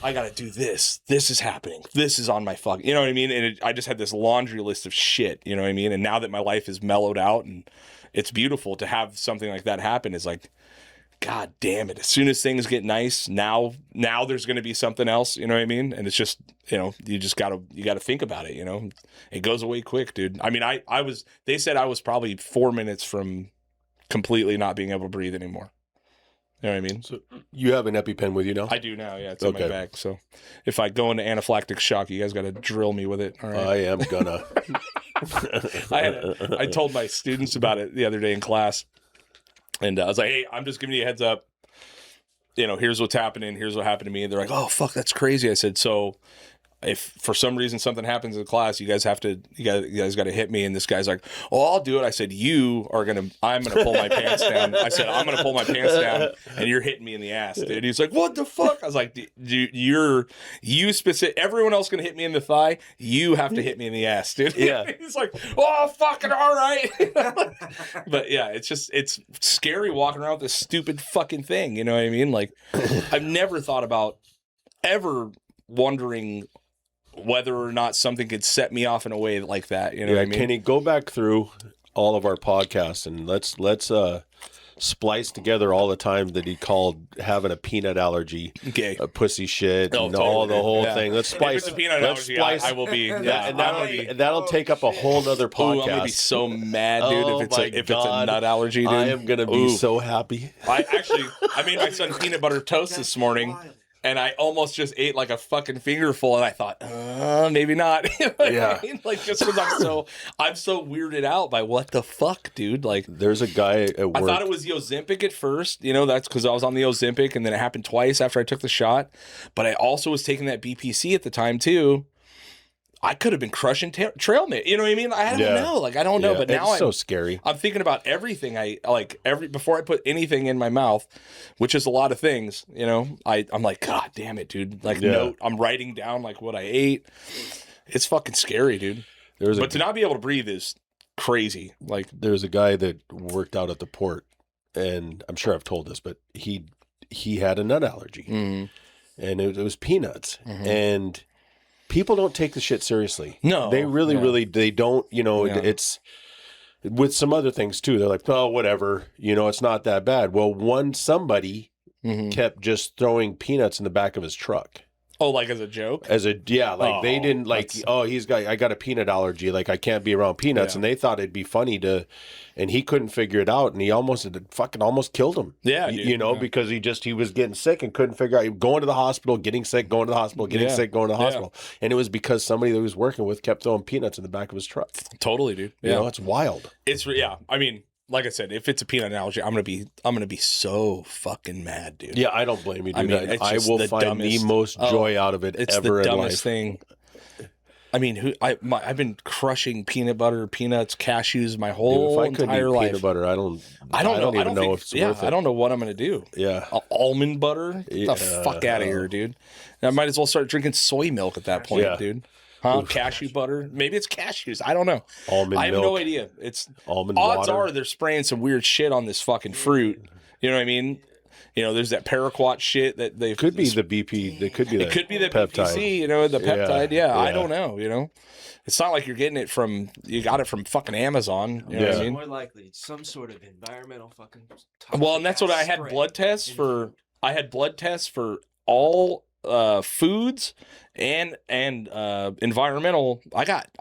S2: I gotta do this. This is happening. This is on my fucking, you know what I mean? And I just had this laundry list of shit, you know what I mean? And now that my life is mellowed out and it's beautiful to have something like that happen, is like, God damn it. As soon as things get nice, now there's going to be something else, you know what I mean? And it's just, you know, you gotta think about it, you know? It goes away quick, dude. I mean, they said I was probably 4 minutes from completely not being able to breathe anymore. You know what I mean?
S4: So you have an EpiPen with you now?
S2: I do now, yeah. It's in my bag. So if I go into anaphylactic shock, you guys got to drill me with it. All right.
S4: I am gonna.
S2: I told my students about it the other day in class. And I was like, hey, I'm just giving you a heads up. You know, here's what's happening. Here's what happened to me. And they're like, oh, fuck, that's crazy. I said, so if for some reason something happens in class, you guys got to hit me. And this guy's like, oh, I'll do it. I said, I'm going to pull my pants down. I said, I'm going to pull my pants down and you're hitting me in the ass, dude. He's like, what the fuck? I was like, everyone else going to hit me in the thigh. You have to hit me in the ass, dude.
S4: Yeah.
S2: He's like, oh, fucking all right. But yeah, it's scary walking around with this stupid fucking thing. You know what I mean? Like, I've never thought about ever wondering whether or not something could set me off in a way like that. You know what I mean?
S4: Kenny, go back through all of our podcasts and let's splice together all the time that he called having a peanut allergy, a pussy shit, and all the whole thing. Let's splice.
S2: If it's a peanut allergy, I will be. Yeah,
S4: and that'll take up a whole nother podcast.
S2: I'm gonna be so mad, dude. If it's a nut allergy, dude.
S4: I am gonna be so happy.
S2: I made my son peanut butter toast this morning. And I almost just ate like a fucking fingerful, and I thought, maybe not. You know what I mean? Like, just because I'm so weirded out by what the fuck, dude. Like,
S4: there's a guy at work.
S2: I thought it was the Ozempic at first. You know, that's because I was on the Ozempic, and then it happened twice after I took the shot. But I also was taking that BPC at the time too. I could have been crushing trail mix. You know what I mean? I don't know. Like, I don't know. But now
S4: it's so scary.
S2: I'm thinking about everything. Before I put anything in my mouth, which is a lot of things, you know, I'm like, God damn it, dude. Like, I'm writing down like what I ate. It's fucking scary, dude. But to not be able to breathe is crazy. Like,
S4: there's a guy that worked out at the port, and I'm sure I've told this, but he had a nut allergy, and it was peanuts, and people don't take the shit seriously.
S2: No.
S4: They really, they don't, you know, it's with some other things too. They're like, oh, whatever, you know, it's not that bad. Well, somebody kept just throwing peanuts in the back of his truck.
S2: Oh, like as a joke?
S4: They didn't like, I got a peanut allergy, like I can't be around peanuts, and they thought it'd be funny and he couldn't figure it out, and he almost killed him.
S2: Yeah,
S4: because he was getting sick and couldn't figure out, going to the hospital, getting sick, going to the hospital, getting sick, going to the hospital, and it was because somebody that he was working with kept throwing peanuts in the back of his truck.
S2: Totally, dude.
S4: You know, it's wild.
S2: I mean, like I said, if it's a peanut allergy, I'm gonna be so fucking mad, dude.
S4: Yeah, I don't blame you, dude.
S2: I mean,
S4: I will find the most joy out of it
S2: it's
S4: ever
S2: the
S4: in
S2: dumbest
S4: life.
S2: thing. I mean, I've been crushing peanut butter, peanuts, cashews my whole
S4: Dude, if I couldn't
S2: entire
S4: eat
S2: life.
S4: peanut butter, I don't even know if it's worth it.
S2: I don't know what I'm gonna do.
S4: Yeah.
S2: Almond butter? Get the fuck out of here, dude. I might as well start drinking soy milk at that point, dude. Huh? Cashew butter? Maybe it's cashews. I don't know.
S4: Almond
S2: I have
S4: milk.
S2: no idea. It's
S4: Almond
S2: odds
S4: water.
S2: are they're spraying some weird shit on this fucking fruit. You know what I mean? You know, there's that paraquat shit that they
S4: Could be the BP. It could be
S2: it could be the
S4: peptide.
S2: BPC, you know, the peptide. Yeah, I
S4: yeah.
S2: don't know, you know. It's not like you got it from fucking Amazon. You know what I mean?
S5: More likely, it's some sort of environmental fucking.
S2: Well, and that's what I had blood tests for. I had blood tests for all foods and environmental.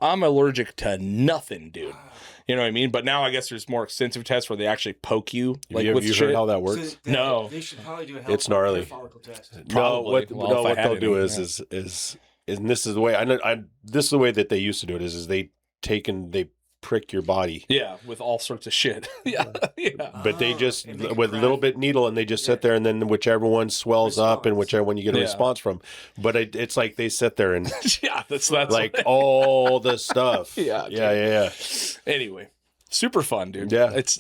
S2: I'm allergic to nothing, dude. You know what I mean? But now I guess there's more extensive tests where they actually poke you. Like,
S4: have
S2: with
S4: you
S2: shit.
S4: heard how that works?
S2: No.
S5: They should probably do a
S4: It's gnarly.
S5: follicle test.
S2: Probably. Well, if I
S4: what
S2: had
S4: they'll
S2: any,
S4: do is and this is the way this is the way that they used to do it is they prick your body.
S2: Yeah, with all sorts of shit. yeah.
S4: But they just with a little bit needle, and they just sit there, and then whichever one swells up and whichever one you get a response from. But it's like they sit there and
S2: that's
S4: like all the stuff. Yeah.
S2: Anyway, super fun, dude.
S4: Yeah.
S2: It's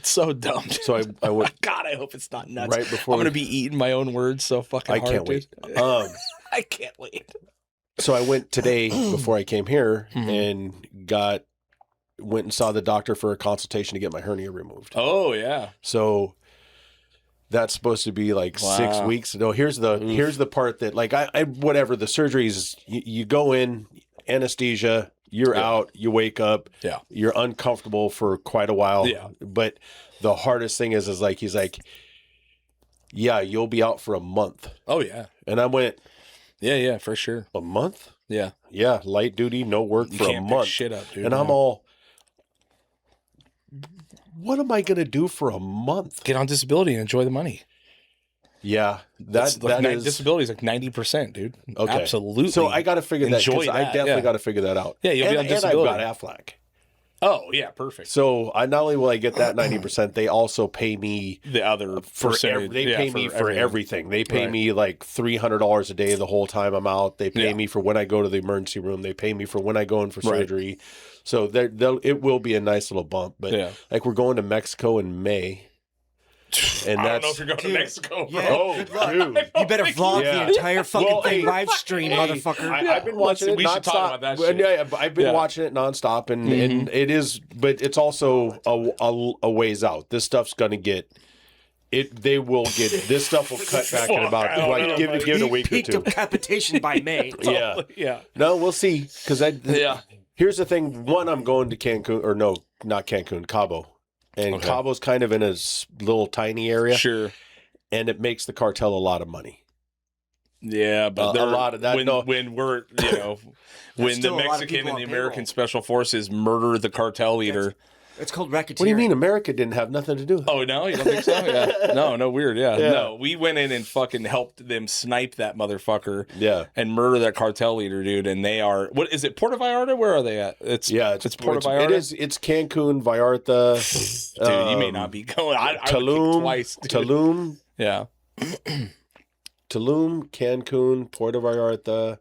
S2: so dumb.
S4: So I went.
S2: God, I hope it's not nuts.
S4: Right before
S2: I'm gonna be eating my own words so fucking
S4: I
S2: hard,
S4: can't wait.
S2: dude. I can't wait.
S4: So I went today before I came here and went and saw the doctor for a consultation to get my hernia removed.
S2: Oh yeah.
S4: So that's supposed to be like 6 weeks. No, here's the part that like I whatever the surgeries you go in, anesthesia, you're out, you wake up, you're uncomfortable for quite a while.
S2: Yeah.
S4: But the hardest thing is like he's like, yeah, you'll be out for a month.
S2: Oh yeah.
S4: And I went,
S2: yeah, for sure.
S4: a month?
S2: Yeah.
S4: Yeah, light duty, no work for a month.
S2: Shit up, dude.
S4: And I'm all, what am I going to do for a month?
S2: Get on disability and enjoy the money.
S4: Yeah, that is
S2: disability is like 90%, dude.
S4: okay.
S2: Absolutely.
S4: So I got to figure that.
S2: Enjoy
S4: I definitely got to figure that out.
S2: Yeah, you'll be on disability.
S4: And I've got Aflac.
S2: Oh yeah, perfect.
S4: So I not only will I get that 90%, they also pay me
S2: the other
S4: for
S2: percentage.
S4: they pay me for everything. They pay me like $300 a day the whole time I'm out. They pay me for when I go to the emergency room. They pay me for when I go in for surgery. So it will be a nice little bump. But like we're going to Mexico in May. And
S2: I don't know if you're going to Mexico, bro.
S5: Yeah,
S4: good luck. Dude.
S5: You better vlog the entire fucking thing live stream, motherfucker.
S4: I've been watching it.
S2: We should talk about that shit.
S4: Yeah, I've been watching it nonstop, and it is, but it's also a ways out. This stuff's gonna get. They will get this stuff will cut back in about like give it a week or
S5: Peak
S4: two.
S5: decapitation by May.
S4: Yeah. No, we'll see. Because here's the thing. One, I'm going to Cancun, or no, not Cancun, Cabo. And Cabo's kind of in a little tiny area.
S2: Sure.
S4: And it makes the cartel a lot of money.
S2: Yeah, but
S4: a lot of that.
S2: When we're, when the Mexican and the American Special Forces murder the cartel leader.
S5: It's called racketeering.
S4: What do you mean America didn't have nothing to do with it?
S2: Oh, no? You don't think so? Yeah. No, weird. Yeah. No, we went in and fucking helped them snipe that motherfucker.
S4: Yeah.
S2: And murder that cartel leader, dude. And they are, what is it, Puerto Vallarta? Where are they at? It's Puerto Vallarta?
S4: It's Cancun, Vallarta.
S2: Dude, you may not be going. I
S4: Tulum,
S2: twice, dude.
S4: Tulum.
S2: Yeah.
S4: Tulum, Cancun, Puerto Vallarta,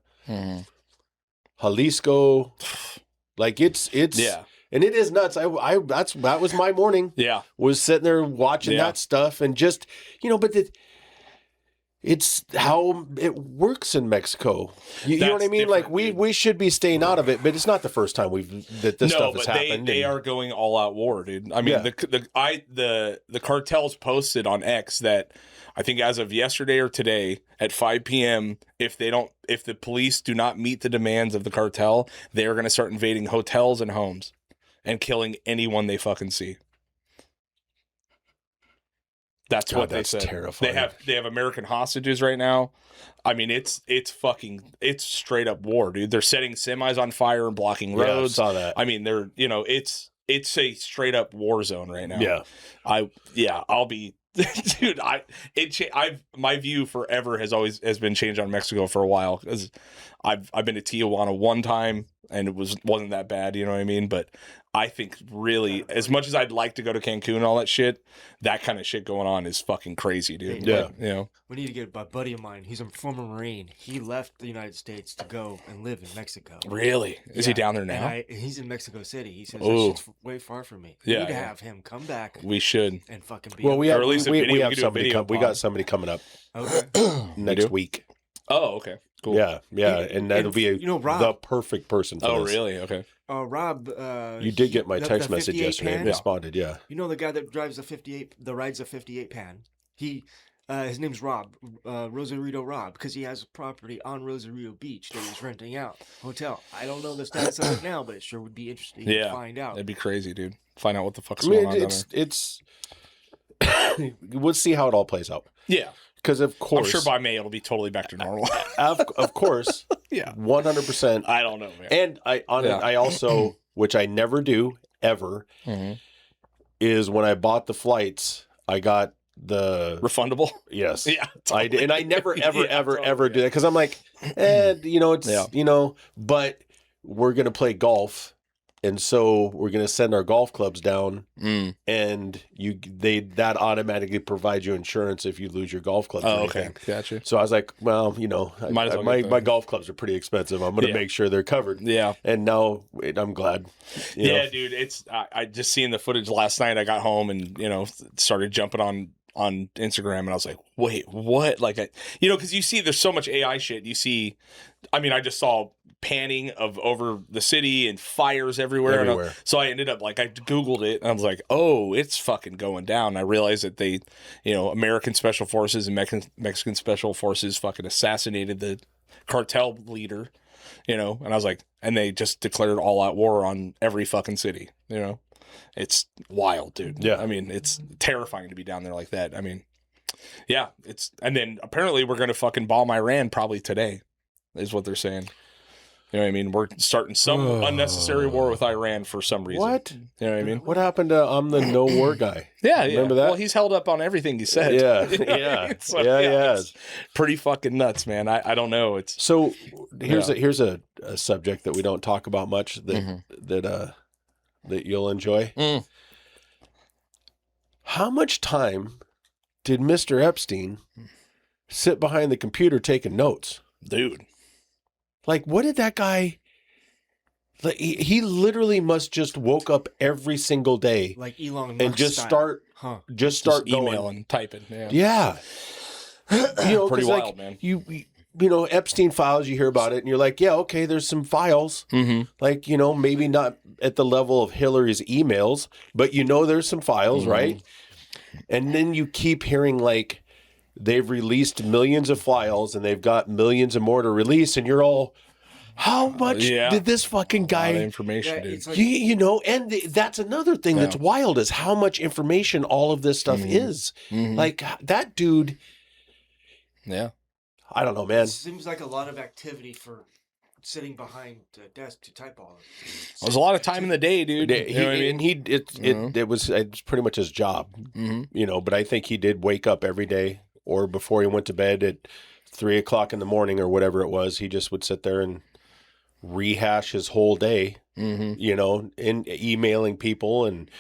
S4: Jalisco. Like it's and it is nuts. That was my morning.
S2: Yeah.
S4: Was sitting there watching that stuff and just, but it's how it works in Mexico. You know what I mean? Like we should be staying out of it, but it's not the first time this stuff has happened.
S2: They are going all out war, dude. I mean, the cartels posted on X that I think as of yesterday or today at 5 p.m., if the police do not meet the demands of the cartel, they are going to start invading hotels and homes and killing anyone they fucking see. That's
S4: God,
S2: what they
S4: that's
S2: said.
S4: terrifying.
S2: They have American hostages right now. I mean, it's straight up war, dude. They're setting semis on fire and blocking roads.
S4: Yeah, I saw that.
S2: I mean, they're it's a straight up war zone right now.
S4: Yeah.
S2: I'll be dude. My view forever has been changed on Mexico for a while because I've been to Tijuana one time and it wasn't that bad, you know what I mean? But I think really, as much as I'd like to go to Cancun and all that shit, that kind of shit going on is fucking crazy, dude.
S4: Yeah.
S2: Like, you know,
S5: We need to get a buddy of mine. He's a former Marine. He left the United States to go and live in Mexico.
S2: really? Is he down there now?
S5: And he's in Mexico City. He says
S2: Ooh.
S5: that shit's way far from me.
S2: Yeah,
S5: We need to
S2: yeah.
S5: have him come back
S2: We should.
S5: and fucking be.
S4: Well, we have
S2: Or at least a
S4: we
S2: video. We
S4: have
S2: could do a
S4: somebody
S2: video
S4: we
S2: pod.
S4: got somebody coming up
S5: okay.
S4: next week.
S2: Oh, okay. Cool.
S4: Yeah, and that'll be
S5: Rob,
S4: the perfect person for
S2: Oh,
S4: this.
S2: really? Okay.
S5: Rob.
S4: You did get my
S5: the
S4: text message
S5: 58
S4: yesterday and
S5: pan?
S4: responded, yeah.
S5: You know the guy that rides a 58 pan. His name's Rob, Rosarito Rob, because he has a property on Rosarito Beach that he's renting out hotel. I don't know the status of it now, but it sure would be interesting to find out.
S2: That'd be crazy, dude. Find out what the fuck's
S4: I mean,
S2: going on down
S4: it's we'll see how it all plays out.
S2: there. Yeah.
S4: Because of
S2: I'm
S4: course,
S2: sure by May it'll be totally back to normal.
S4: of course,
S2: Yeah.
S4: 100%.
S2: I don't know, man.
S4: And I also, which I never do ever,
S2: Mhm.
S4: is when I bought the flights, I got the
S2: Refundable?
S4: yes,
S2: Yeah.
S4: I did, and I never ever
S2: Yeah,
S4: ever
S2: totally,
S4: ever do that because I'm like, but we're gonna play golf, and so we're gonna send our golf clubs down,
S2: Mm.
S4: and that automatically provides you insurance if you lose your golf clubs.
S2: Oh,
S4: or
S2: okay.
S4: anything.
S2: Gotcha.
S4: So I was like, well,
S2: Might as well
S4: my
S2: get those.
S4: golf clubs are pretty expensive. I'm gonna
S2: Yeah.
S4: make sure they're covered.
S2: Yeah.
S4: And now I'm glad. you know.
S2: Yeah, dude. I just seen the footage last night. I got home and, started jumping on Instagram and I was like, wait, what? Like, because you see there's so much AI shit. You see, I just saw panning of over the city and fires everywhere.
S4: Everywhere.
S2: So I ended up I Googled it and I was like, oh, it's fucking going down. I realized that they, American Special Forces and Mexican Special Forces fucking assassinated the cartel leader, and I was like, and they just declared all out war on every fucking city, It's wild, dude.
S4: Yeah.
S2: It's terrifying to be down there like that. Yeah, and then apparently we're going to fucking bomb Iran probably today, is what they're saying. You know what I mean? We're starting some unnecessary war with Iran for some reason.
S4: What?
S2: You know what I mean?
S4: What happened to I'm the no war guy?
S2: Yeah,
S4: Remember that?
S2: Well, he's held up on everything he said.
S4: Yeah,
S2: You know what I
S4: yeah.
S2: mean? So,
S4: Yeah, he
S2: it's pretty fucking nuts, man. I don't know. It's
S4: So here's a subject that we don't talk about much that that you'll enjoy.
S2: Mm.
S4: How much time did Mr. Epstein sit behind the computer taking notes?
S2: dude.
S4: Like, what did that guy? Like, he literally must just woke up every single day
S5: Like Elon Musk
S4: and just
S5: style.
S4: start
S5: Huh.
S4: start going.
S2: emailing, typing. Yeah.
S4: Yeah.
S2: Pretty
S4: 'cause,
S2: wild,
S4: like,
S2: man.
S4: You Epstein files, you hear about it and you're like, yeah, okay, there's some files.
S2: Mm-hmm.
S4: Like, maybe not at the level of Hillary's emails, but there's some files, right? And then you keep hearing like they've released millions of files and they've got millions of more to release, and you're all, how much did this fucking
S2: A lot of
S4: guy
S2: information,
S5: Yeah,
S2: dude.
S5: it's like,
S4: and that's another thing that's wild is how much information all of this stuff is.
S2: Mhm.
S4: Like that dude,
S2: Yeah.
S4: I don't know, man.
S5: it seems like a lot of activity for sitting behind a desk to type all of it.
S2: There's a lot of time in the day, dude.
S4: It was pretty much his job,
S2: Mm-hmm.
S4: but I think he did wake up every day or before he went to bed at 3:00 in the morning or whatever it was. He just would sit there and rehash his whole day,
S2: Mm-hmm.
S4: in emailing people and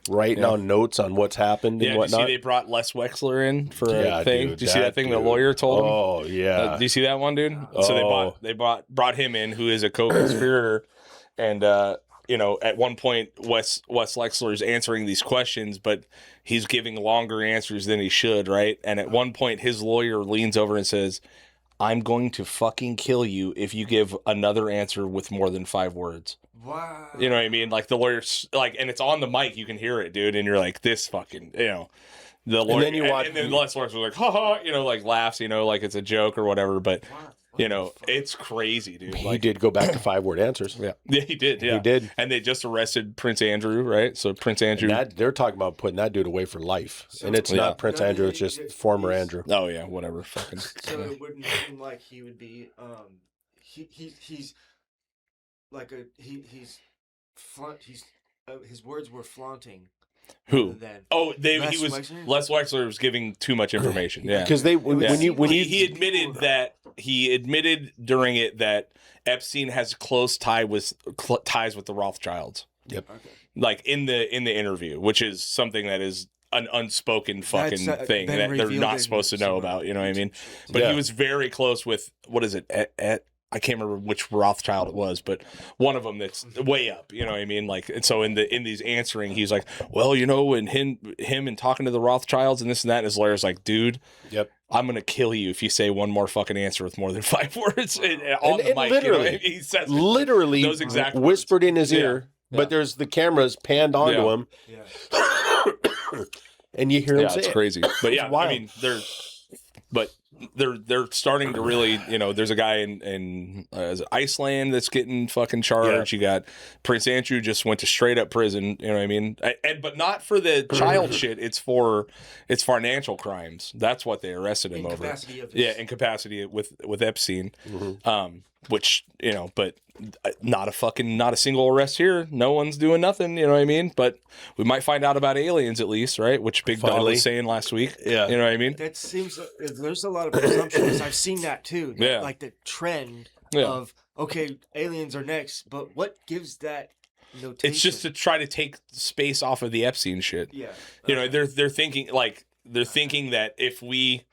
S4: writing down notes on what's happened
S2: Yeah,
S4: and
S2: did you
S4: whatnot.
S2: see they brought Les Wexler in for
S4: Yeah,
S2: a thing?
S4: dude,
S2: Did you see that thing the
S4: dude.
S2: lawyer told him?
S4: Oh, yeah.
S2: Do you see that one, dude? So they brought him in, who is a co-conspirator, and at one point Wes Lexler's answering these questions, but he's giving longer answers than he should, right? And at one point his lawyer leans over and says, "I'm going to fucking kill you if you give another answer with more than 5 words."
S5: Wow.
S2: You know what I mean? Like the lawyer's and it's on the mic, you can hear it, dude, and you're like, this fucking, the lawyer,
S4: then you watch-
S2: and then Les Lawrence was like, ha ha, like laughs, like it's a joke or whatever. But You know, it's crazy, dude.
S4: He did go back to 5-word answers.
S2: Yeah, he did. Yeah,
S4: he did.
S2: And they just arrested Prince Andrew, right? So Prince Andrew.
S4: They're talking about putting that dude away for life, and it's not Prince Andrew; it's just former Andrew.
S2: Oh yeah, whatever. Fucking.
S5: So it wouldn't seem like he would be. He's like he's his words were flaunting.
S2: Who? Oh,
S5: Les
S2: he was
S5: Wexner?
S2: Les Wexler was giving too much information. Yeah,
S4: because
S2: he admitted during it that Epstein has close ties with the Rothschilds.
S4: Yep.
S5: Okay.
S2: Like in the interview, which is something that is an unspoken fucking thing that they're not supposed to know about. You know what I mean? But he was very close with what is it? I can't remember which Rothschild it was, but one of them that's way up. You know what I mean? Like, and so in these answering, he's like, well, you know, and him and talking to the Rothschilds and this and that, and his lawyer's like, dude,
S4: yep,
S2: I'm gonna kill you if you say one more fucking answer with more than 5 words on the mic.
S4: Literally,
S2: you know? He says
S4: literally
S2: those exact
S4: whispered
S2: words.
S4: in his ear, but there's the cameras panned onto him, and you hear him say
S2: it's
S4: it.
S2: crazy. But yeah,
S4: wild.
S2: I mean, they're starting to really, you know, there's a guy in Iceland that's getting fucking charged. You got Prince Andrew just went to straight up prison. You know what I mean? But not for the child shit. It's financial crimes. That's what they arrested him over. Incapacity with Epstein.
S4: Mm-hmm.
S2: Which, you know, but not a single arrest here. No one's doing nothing. You know what I mean? But we might find out about aliens at least, right? Which Big Dog was saying last week.
S4: Yeah.
S2: You know what I mean?
S5: That seems there's a lot of presumptions. I've seen that too. Like the trend of okay, aliens are next, but what gives that notation?
S2: It's just to try to take space off of the Epstein shit.
S5: Yeah.
S2: You know, they're thinking that if we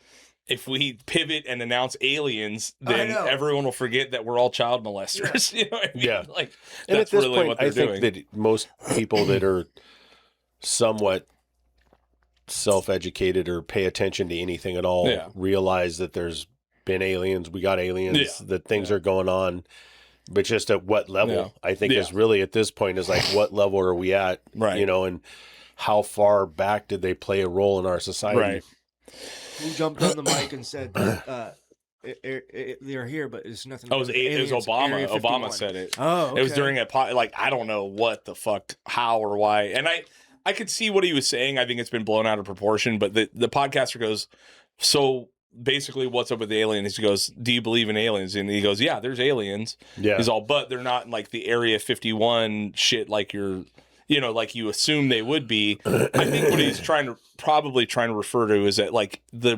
S2: pivot and announce aliens, then everyone will forget that we're all child molesters. You know what I mean?
S4: Yeah.
S2: Like,
S4: and
S2: that's
S4: at this
S2: really
S4: point,
S2: what they're
S4: I think
S2: doing.
S4: that most people that are somewhat self-educated or pay attention to anything at all realize that there's been aliens. We got aliens. That things are going on. But just at what level, I think is really at this point is like, what level are we at?
S2: Right.
S4: You know, and how far back did they play a role in our society?
S2: Right.
S5: Who jumped on the mic and said that they're here, but it's nothing.
S2: Oh, it was Obama. Obama said it.
S5: Oh, okay.
S2: It was during I don't know what the fuck, how or why. And I could see what he was saying. I think it's been blown out of proportion. But the podcaster goes, so basically, what's up with the aliens? He goes, do you believe in aliens? And he goes, yeah, there's aliens. Yeah. He's all, but they're not in like the Area 51 shit like you're. You know, like you assume they would be. I think what he's probably trying to refer to is that like the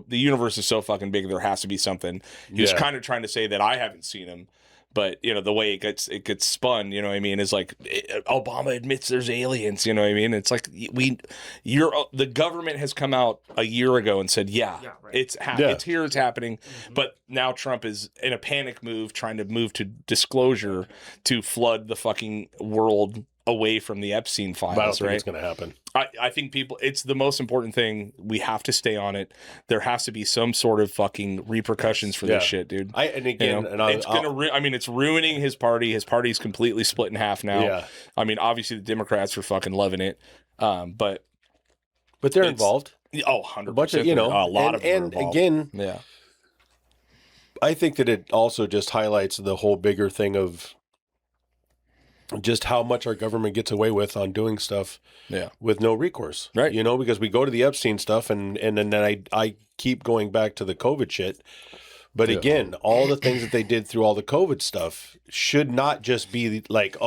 S2: universe is so fucking big, there has to be something. He was kind of trying to say that I haven't seen him, but you know the way it gets spun. You know what I mean? Is like Obama admits there's aliens. You know what I mean? It's like the government has come out a year ago and said it's here, it's happening. Mm-hmm. But now Trump is in a panic move, trying to move to disclosure to flood the fucking world away from the Epstein files.
S4: I don't think
S2: right?
S4: it's going to happen.
S2: I think it's the most important thing. We have to stay on it. There has to be some sort of fucking repercussions for this shit, dude. It's ruining his party. His party's completely split in half now. Yeah. I mean, obviously the Democrats are fucking loving it. But
S4: they're involved.
S2: Oh, 100%.
S4: A bunch of, a lot of them
S2: are involved.
S4: Again, I think that it also just highlights the whole bigger thing of just how much our government gets away with on doing stuff with no recourse. Right. You know, because we go to the Epstein stuff and then I keep going back to the COVID shit. But again, all the things that they did through all the COVID stuff should not just be like,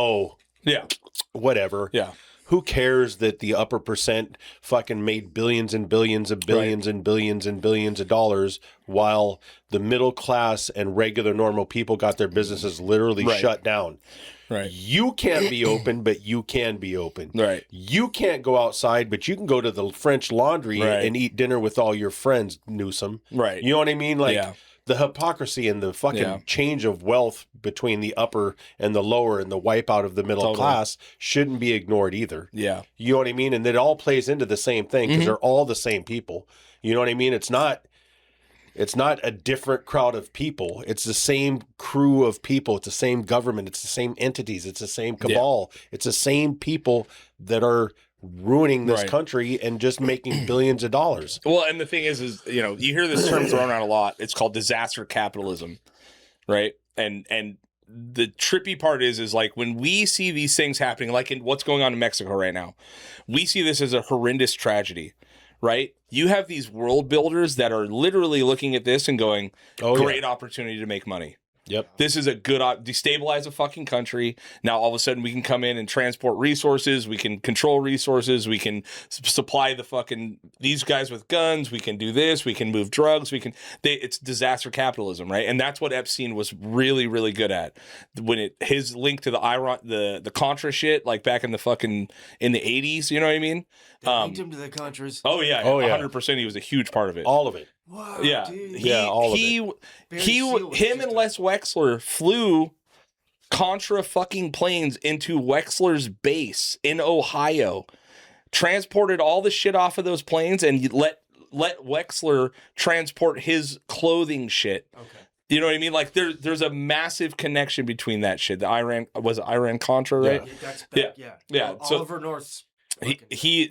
S4: whatever. Yeah. Who cares that the upper percent fucking made billions and billions and billions and billions and billions of dollars while the middle class and regular normal people got their businesses literally shut down. Right. You can't be open, but you can be open. Right. You can't go outside, but you can go to the French Laundry and eat dinner with all your friends, Newsom. Right. You know what I mean? Like the hypocrisy and the fucking change of wealth between the upper and the lower and the wipeout of the middle class shouldn't be ignored either. Yeah. You know what I mean? And it all plays into the same thing because they're all the same people. You know what I mean? It's not a different crowd of people. It's the same crew of people. It's the same government. It's the same entities. It's the same cabal. It's the same people that are ruining this
S2: Right.
S4: country and just making billions of dollars.
S2: Well, and the thing is, you know, you hear this term thrown around a lot. It's called disaster capitalism, right? And the trippy part is like when we see these things happening, like in what's going on in Mexico right now, we see this as a horrendous tragedy, right? You have these world builders that are literally looking at this and going, great opportunity to make money.
S4: Yep.
S2: This is a good destabilize a fucking country. Now all of a sudden we can come in and transport resources. We can control resources. We can supply these guys with guns. We can do this. We can move drugs. It's disaster capitalism, right? And that's what Epstein was really, really good at. When his link to the Contra shit, like back in the 80s, you know what I mean?
S5: They linked him to the Contras.
S2: Oh yeah, 100%. He was a huge part of it.
S4: All of it.
S5: Wow,
S2: Yeah,
S5: dude.
S4: All of it.
S2: Him and Les Wexler flew Contra fucking planes into Wexler's base in Ohio, transported all the shit off of those planes, and let Wexler transport his clothing shit. Okay. You know what I mean? Like there's a massive connection between that shit. The Iran Contra, right? Yeah.
S5: Oliver North's.
S2: He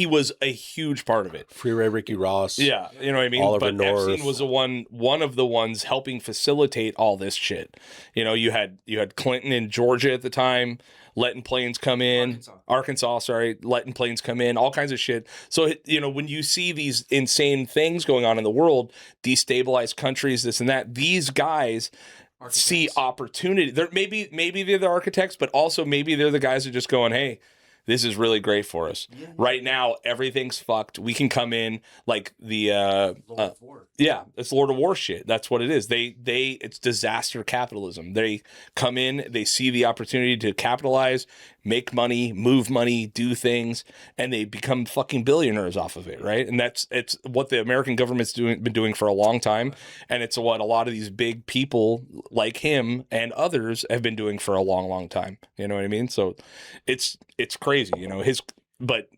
S2: was a huge part of it.
S4: Freeway Ricky Ross.
S2: Yeah, you know what I mean?
S4: Oliver North.
S2: Epstein was one of the ones helping facilitate all this shit. You know, you had Clinton in Georgia at the time, letting planes come in. Arkansas, letting planes come in, all kinds of shit. So, you know, when you see these insane things going on in the world, destabilized countries, this and that, these guys see opportunity. They're maybe they're the architects, but also maybe they're the guys who are just going, hey, this is really great for us. Yeah. Right now, everything's fucked. We can come in like the Lord of War. Yeah, it's Lord of War shit. That's what it is. It's disaster capitalism. They come in, they see the opportunity to capitalize, make money, move money, do things, and they become fucking billionaires off of it, right? And it's what the American government's been doing for a long time, and it's what a lot of these big people like him and others have been doing for a long, long time. You know what I mean? So it's crazy, you know, but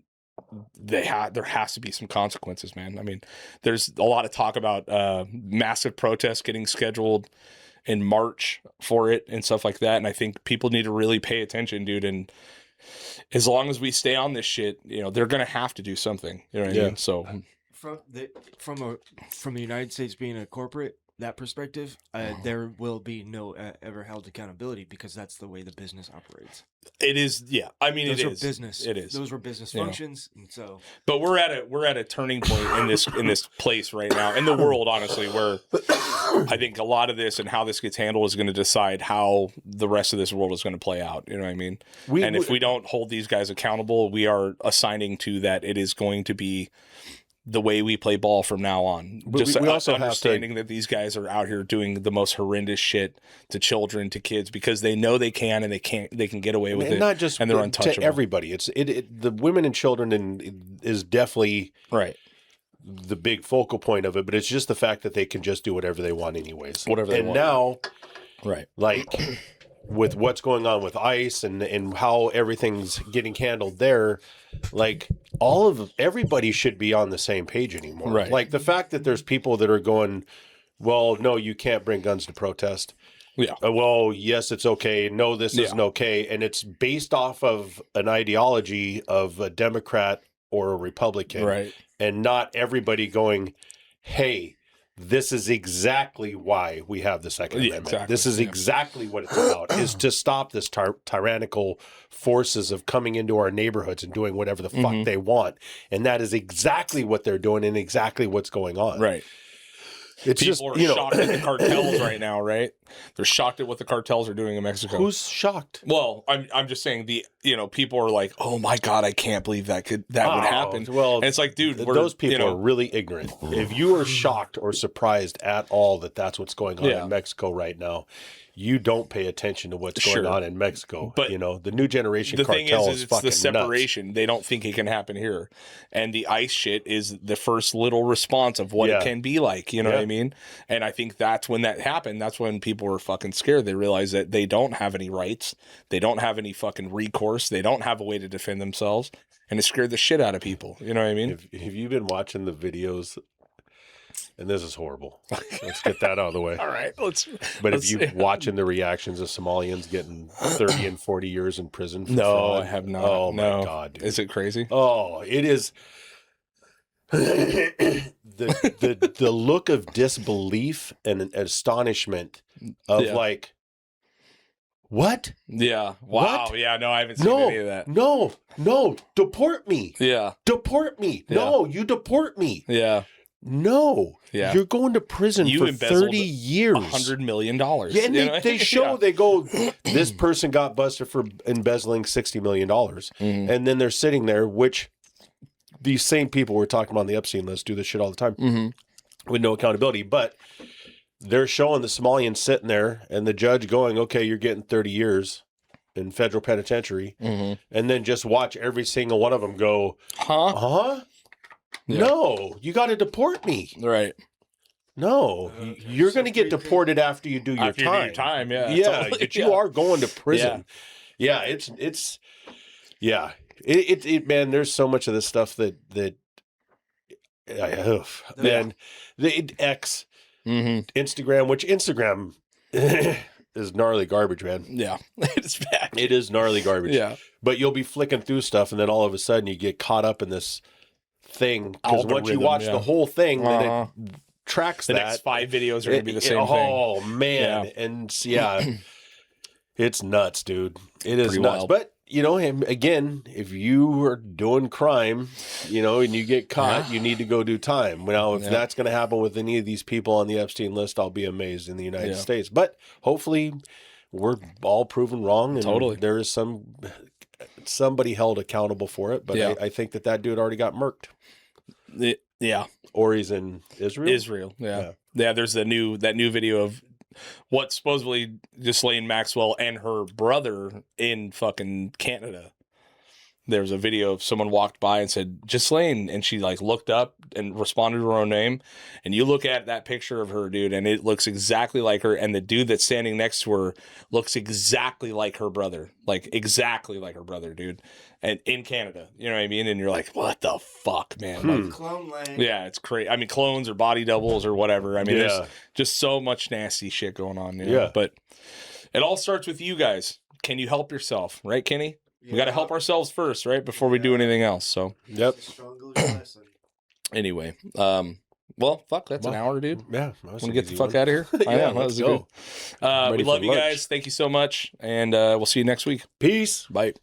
S2: there has to be some consequences, man. I mean, there's a lot of talk about massive protests getting scheduled in March for it and stuff like that. And I think people need to really pay attention, dude. And as long as we stay on this shit, you know, they're going to have to do something, you know what I mean? So
S5: from the United States being a corporate, that perspective, there will be no ever held accountability because that's the way the business operates.
S2: It is, yeah. I mean,
S5: those
S2: it
S5: are
S2: is
S5: business.
S2: It is.
S5: Those were business functions, and so.
S2: But we're at a turning point in this place right now in the world, honestly, where I think a lot of this and how this gets handled is going to decide how the rest of this world is going to play out. You know what I mean? If we don't hold these guys accountable, we are assigning to that it is going to be the way we play ball from now on.
S4: But
S2: just
S4: we also
S2: understanding that these guys are out here doing the most horrendous shit to children, to kids, because they know they can and they can get away with it.
S4: Not just
S2: and they're untouchable.
S4: To everybody. The women and children is definitely
S2: right.
S4: The big focal point of it, but it's just the fact that they can just do whatever they want anyways.
S2: Whatever they want.
S4: And now,
S2: right,
S4: like with what's going on with ICE and how everything's getting handled there, like everybody should be on the same page anymore.
S2: Right.
S4: Like the fact that there's people that are going, well, no, you can't bring guns to protest.
S2: Yeah.
S4: Well, yes, it's okay. No, this isn't okay. And it's based off of an ideology of a Democrat or a Republican.
S2: Right.
S4: And not everybody going, hey, this is exactly why we have the Second Amendment.
S2: Exactly.
S4: This is exactly what it's about, is to stop this tyrannical forces of coming into our neighborhoods and doing whatever the fuck they want. And that is exactly what they're doing and exactly what's going on.
S2: Right.
S4: It's
S2: People are shocked at the cartels right now, right? They're shocked at what the cartels are doing in Mexico.
S4: Who's shocked?
S2: Well, I'm just saying people are like, oh my God, I can't believe that would happen.
S4: Well,
S2: and it's like, dude,
S4: those people are really ignorant. If you are shocked or surprised at all that that's what's going on in Mexico right now, you don't pay attention to what's going on in Mexico. But the new generation cartel is fucking
S2: it's the separation.
S4: Nuts.
S2: They don't think it can happen here. And the ICE shit is the first little response of what it can be like. You know what I mean? And I think that's when that happened. That's when people were fucking scared. They realized that they don't have any rights. They don't have any fucking recourse. They don't have a way to defend themselves. And it scared the shit out of people. You know what I mean?
S4: Have you been watching the videos and this is horrible. Let's get that out of the way.
S2: All right,
S4: But if you watching the reactions of Somalians getting 30 and 40 years in prison for
S2: No,
S4: fraud,
S2: I have not.
S4: Oh
S2: No.
S4: my God, dude.
S2: Is it crazy?
S4: Oh, it is. the look of disbelief and astonishment of
S2: Yeah.
S4: like, what?
S2: Yeah. Wow.
S4: What?
S2: Yeah. No, I haven't seen any of that.
S4: No, deport me.
S2: Yeah.
S4: Deport me. No, you deport me.
S2: Yeah.
S4: No.
S2: Yeah.
S4: You're going to prison
S2: You
S4: for
S2: embezzled
S4: 30 years.
S2: $100 million.
S4: Yeah, and they show, they go, this person got busted for embezzling $60 million.
S2: Mhm.
S4: And then they're sitting there, which these same people we're talking about on the Epstein list do this shit all the time with no accountability. But they're showing the Somalians sitting there and the judge going, okay, you're getting 30 years in federal penitentiary. And then just watch every single one of them go, huh?
S2: Yeah.
S4: No, you got to deport me.
S2: Right.
S4: No, you're going to get deported after you do your
S2: After you do
S4: time.
S2: your time, yeah.
S4: Yeah,
S2: Totally,
S4: but you are going to prison.
S2: Yeah.
S4: It man, there's so much of this stuff that man, the X, Instagram, which Instagram is gnarly garbage, man.
S2: Yeah. It's bad.
S4: It is gnarly garbage.
S2: Yeah.
S4: But you'll be flicking through stuff, and then all of a sudden you get caught up in this thing because once you
S2: Algorithm,
S4: watch
S2: yeah.
S4: the whole thing, then it tracks
S2: The
S4: that.
S2: next 5 videos are going to be the same thing.
S4: Oh man,
S2: Yeah.
S4: and it's nuts, dude. It is
S2: Pretty
S4: nuts.
S2: wild.
S4: But you know, again, if you are doing crime, you know, and you get caught, you need to go do time. Now, if that's going to happen with any of these people on the Epstein list, I'll be amazed in the United States. But hopefully, we're all proven wrong, and there is somebody held accountable for it. But I think that dude already got murked.
S2: Yeah.
S4: Or he's in Israel.
S2: Yeah. There's that new video of what supposedly Ghislaine Maxwell and her brother in fucking Canada. There was a video of someone walked by and said, Ghislaine, and she like looked up and responded to her own name. And you look at that picture of her, dude, and it looks exactly like her. And the dude that's standing next to her looks exactly like her brother. Like exactly like her brother, dude. And in Canada, you know what I mean? And you're like, what the fuck, man? Like,
S5: Clone land.
S2: yeah, it's crazy. I mean, clones or body doubles or whatever. I mean, there's just so much nasty shit going on. You know?
S4: Yeah.
S2: But it all starts with you guys. Can you help yourself? Right, Kenny? We got to help ourselves first, right? Before we do anything else. So, anyway, well, fuck, that's an hour, dude.
S4: Yeah.
S2: Want to get the fuck out of here? I know.
S4: Let's go.
S2: We love you guys. Thank you so much. And we'll see you next week.
S4: Peace.
S2: Bye.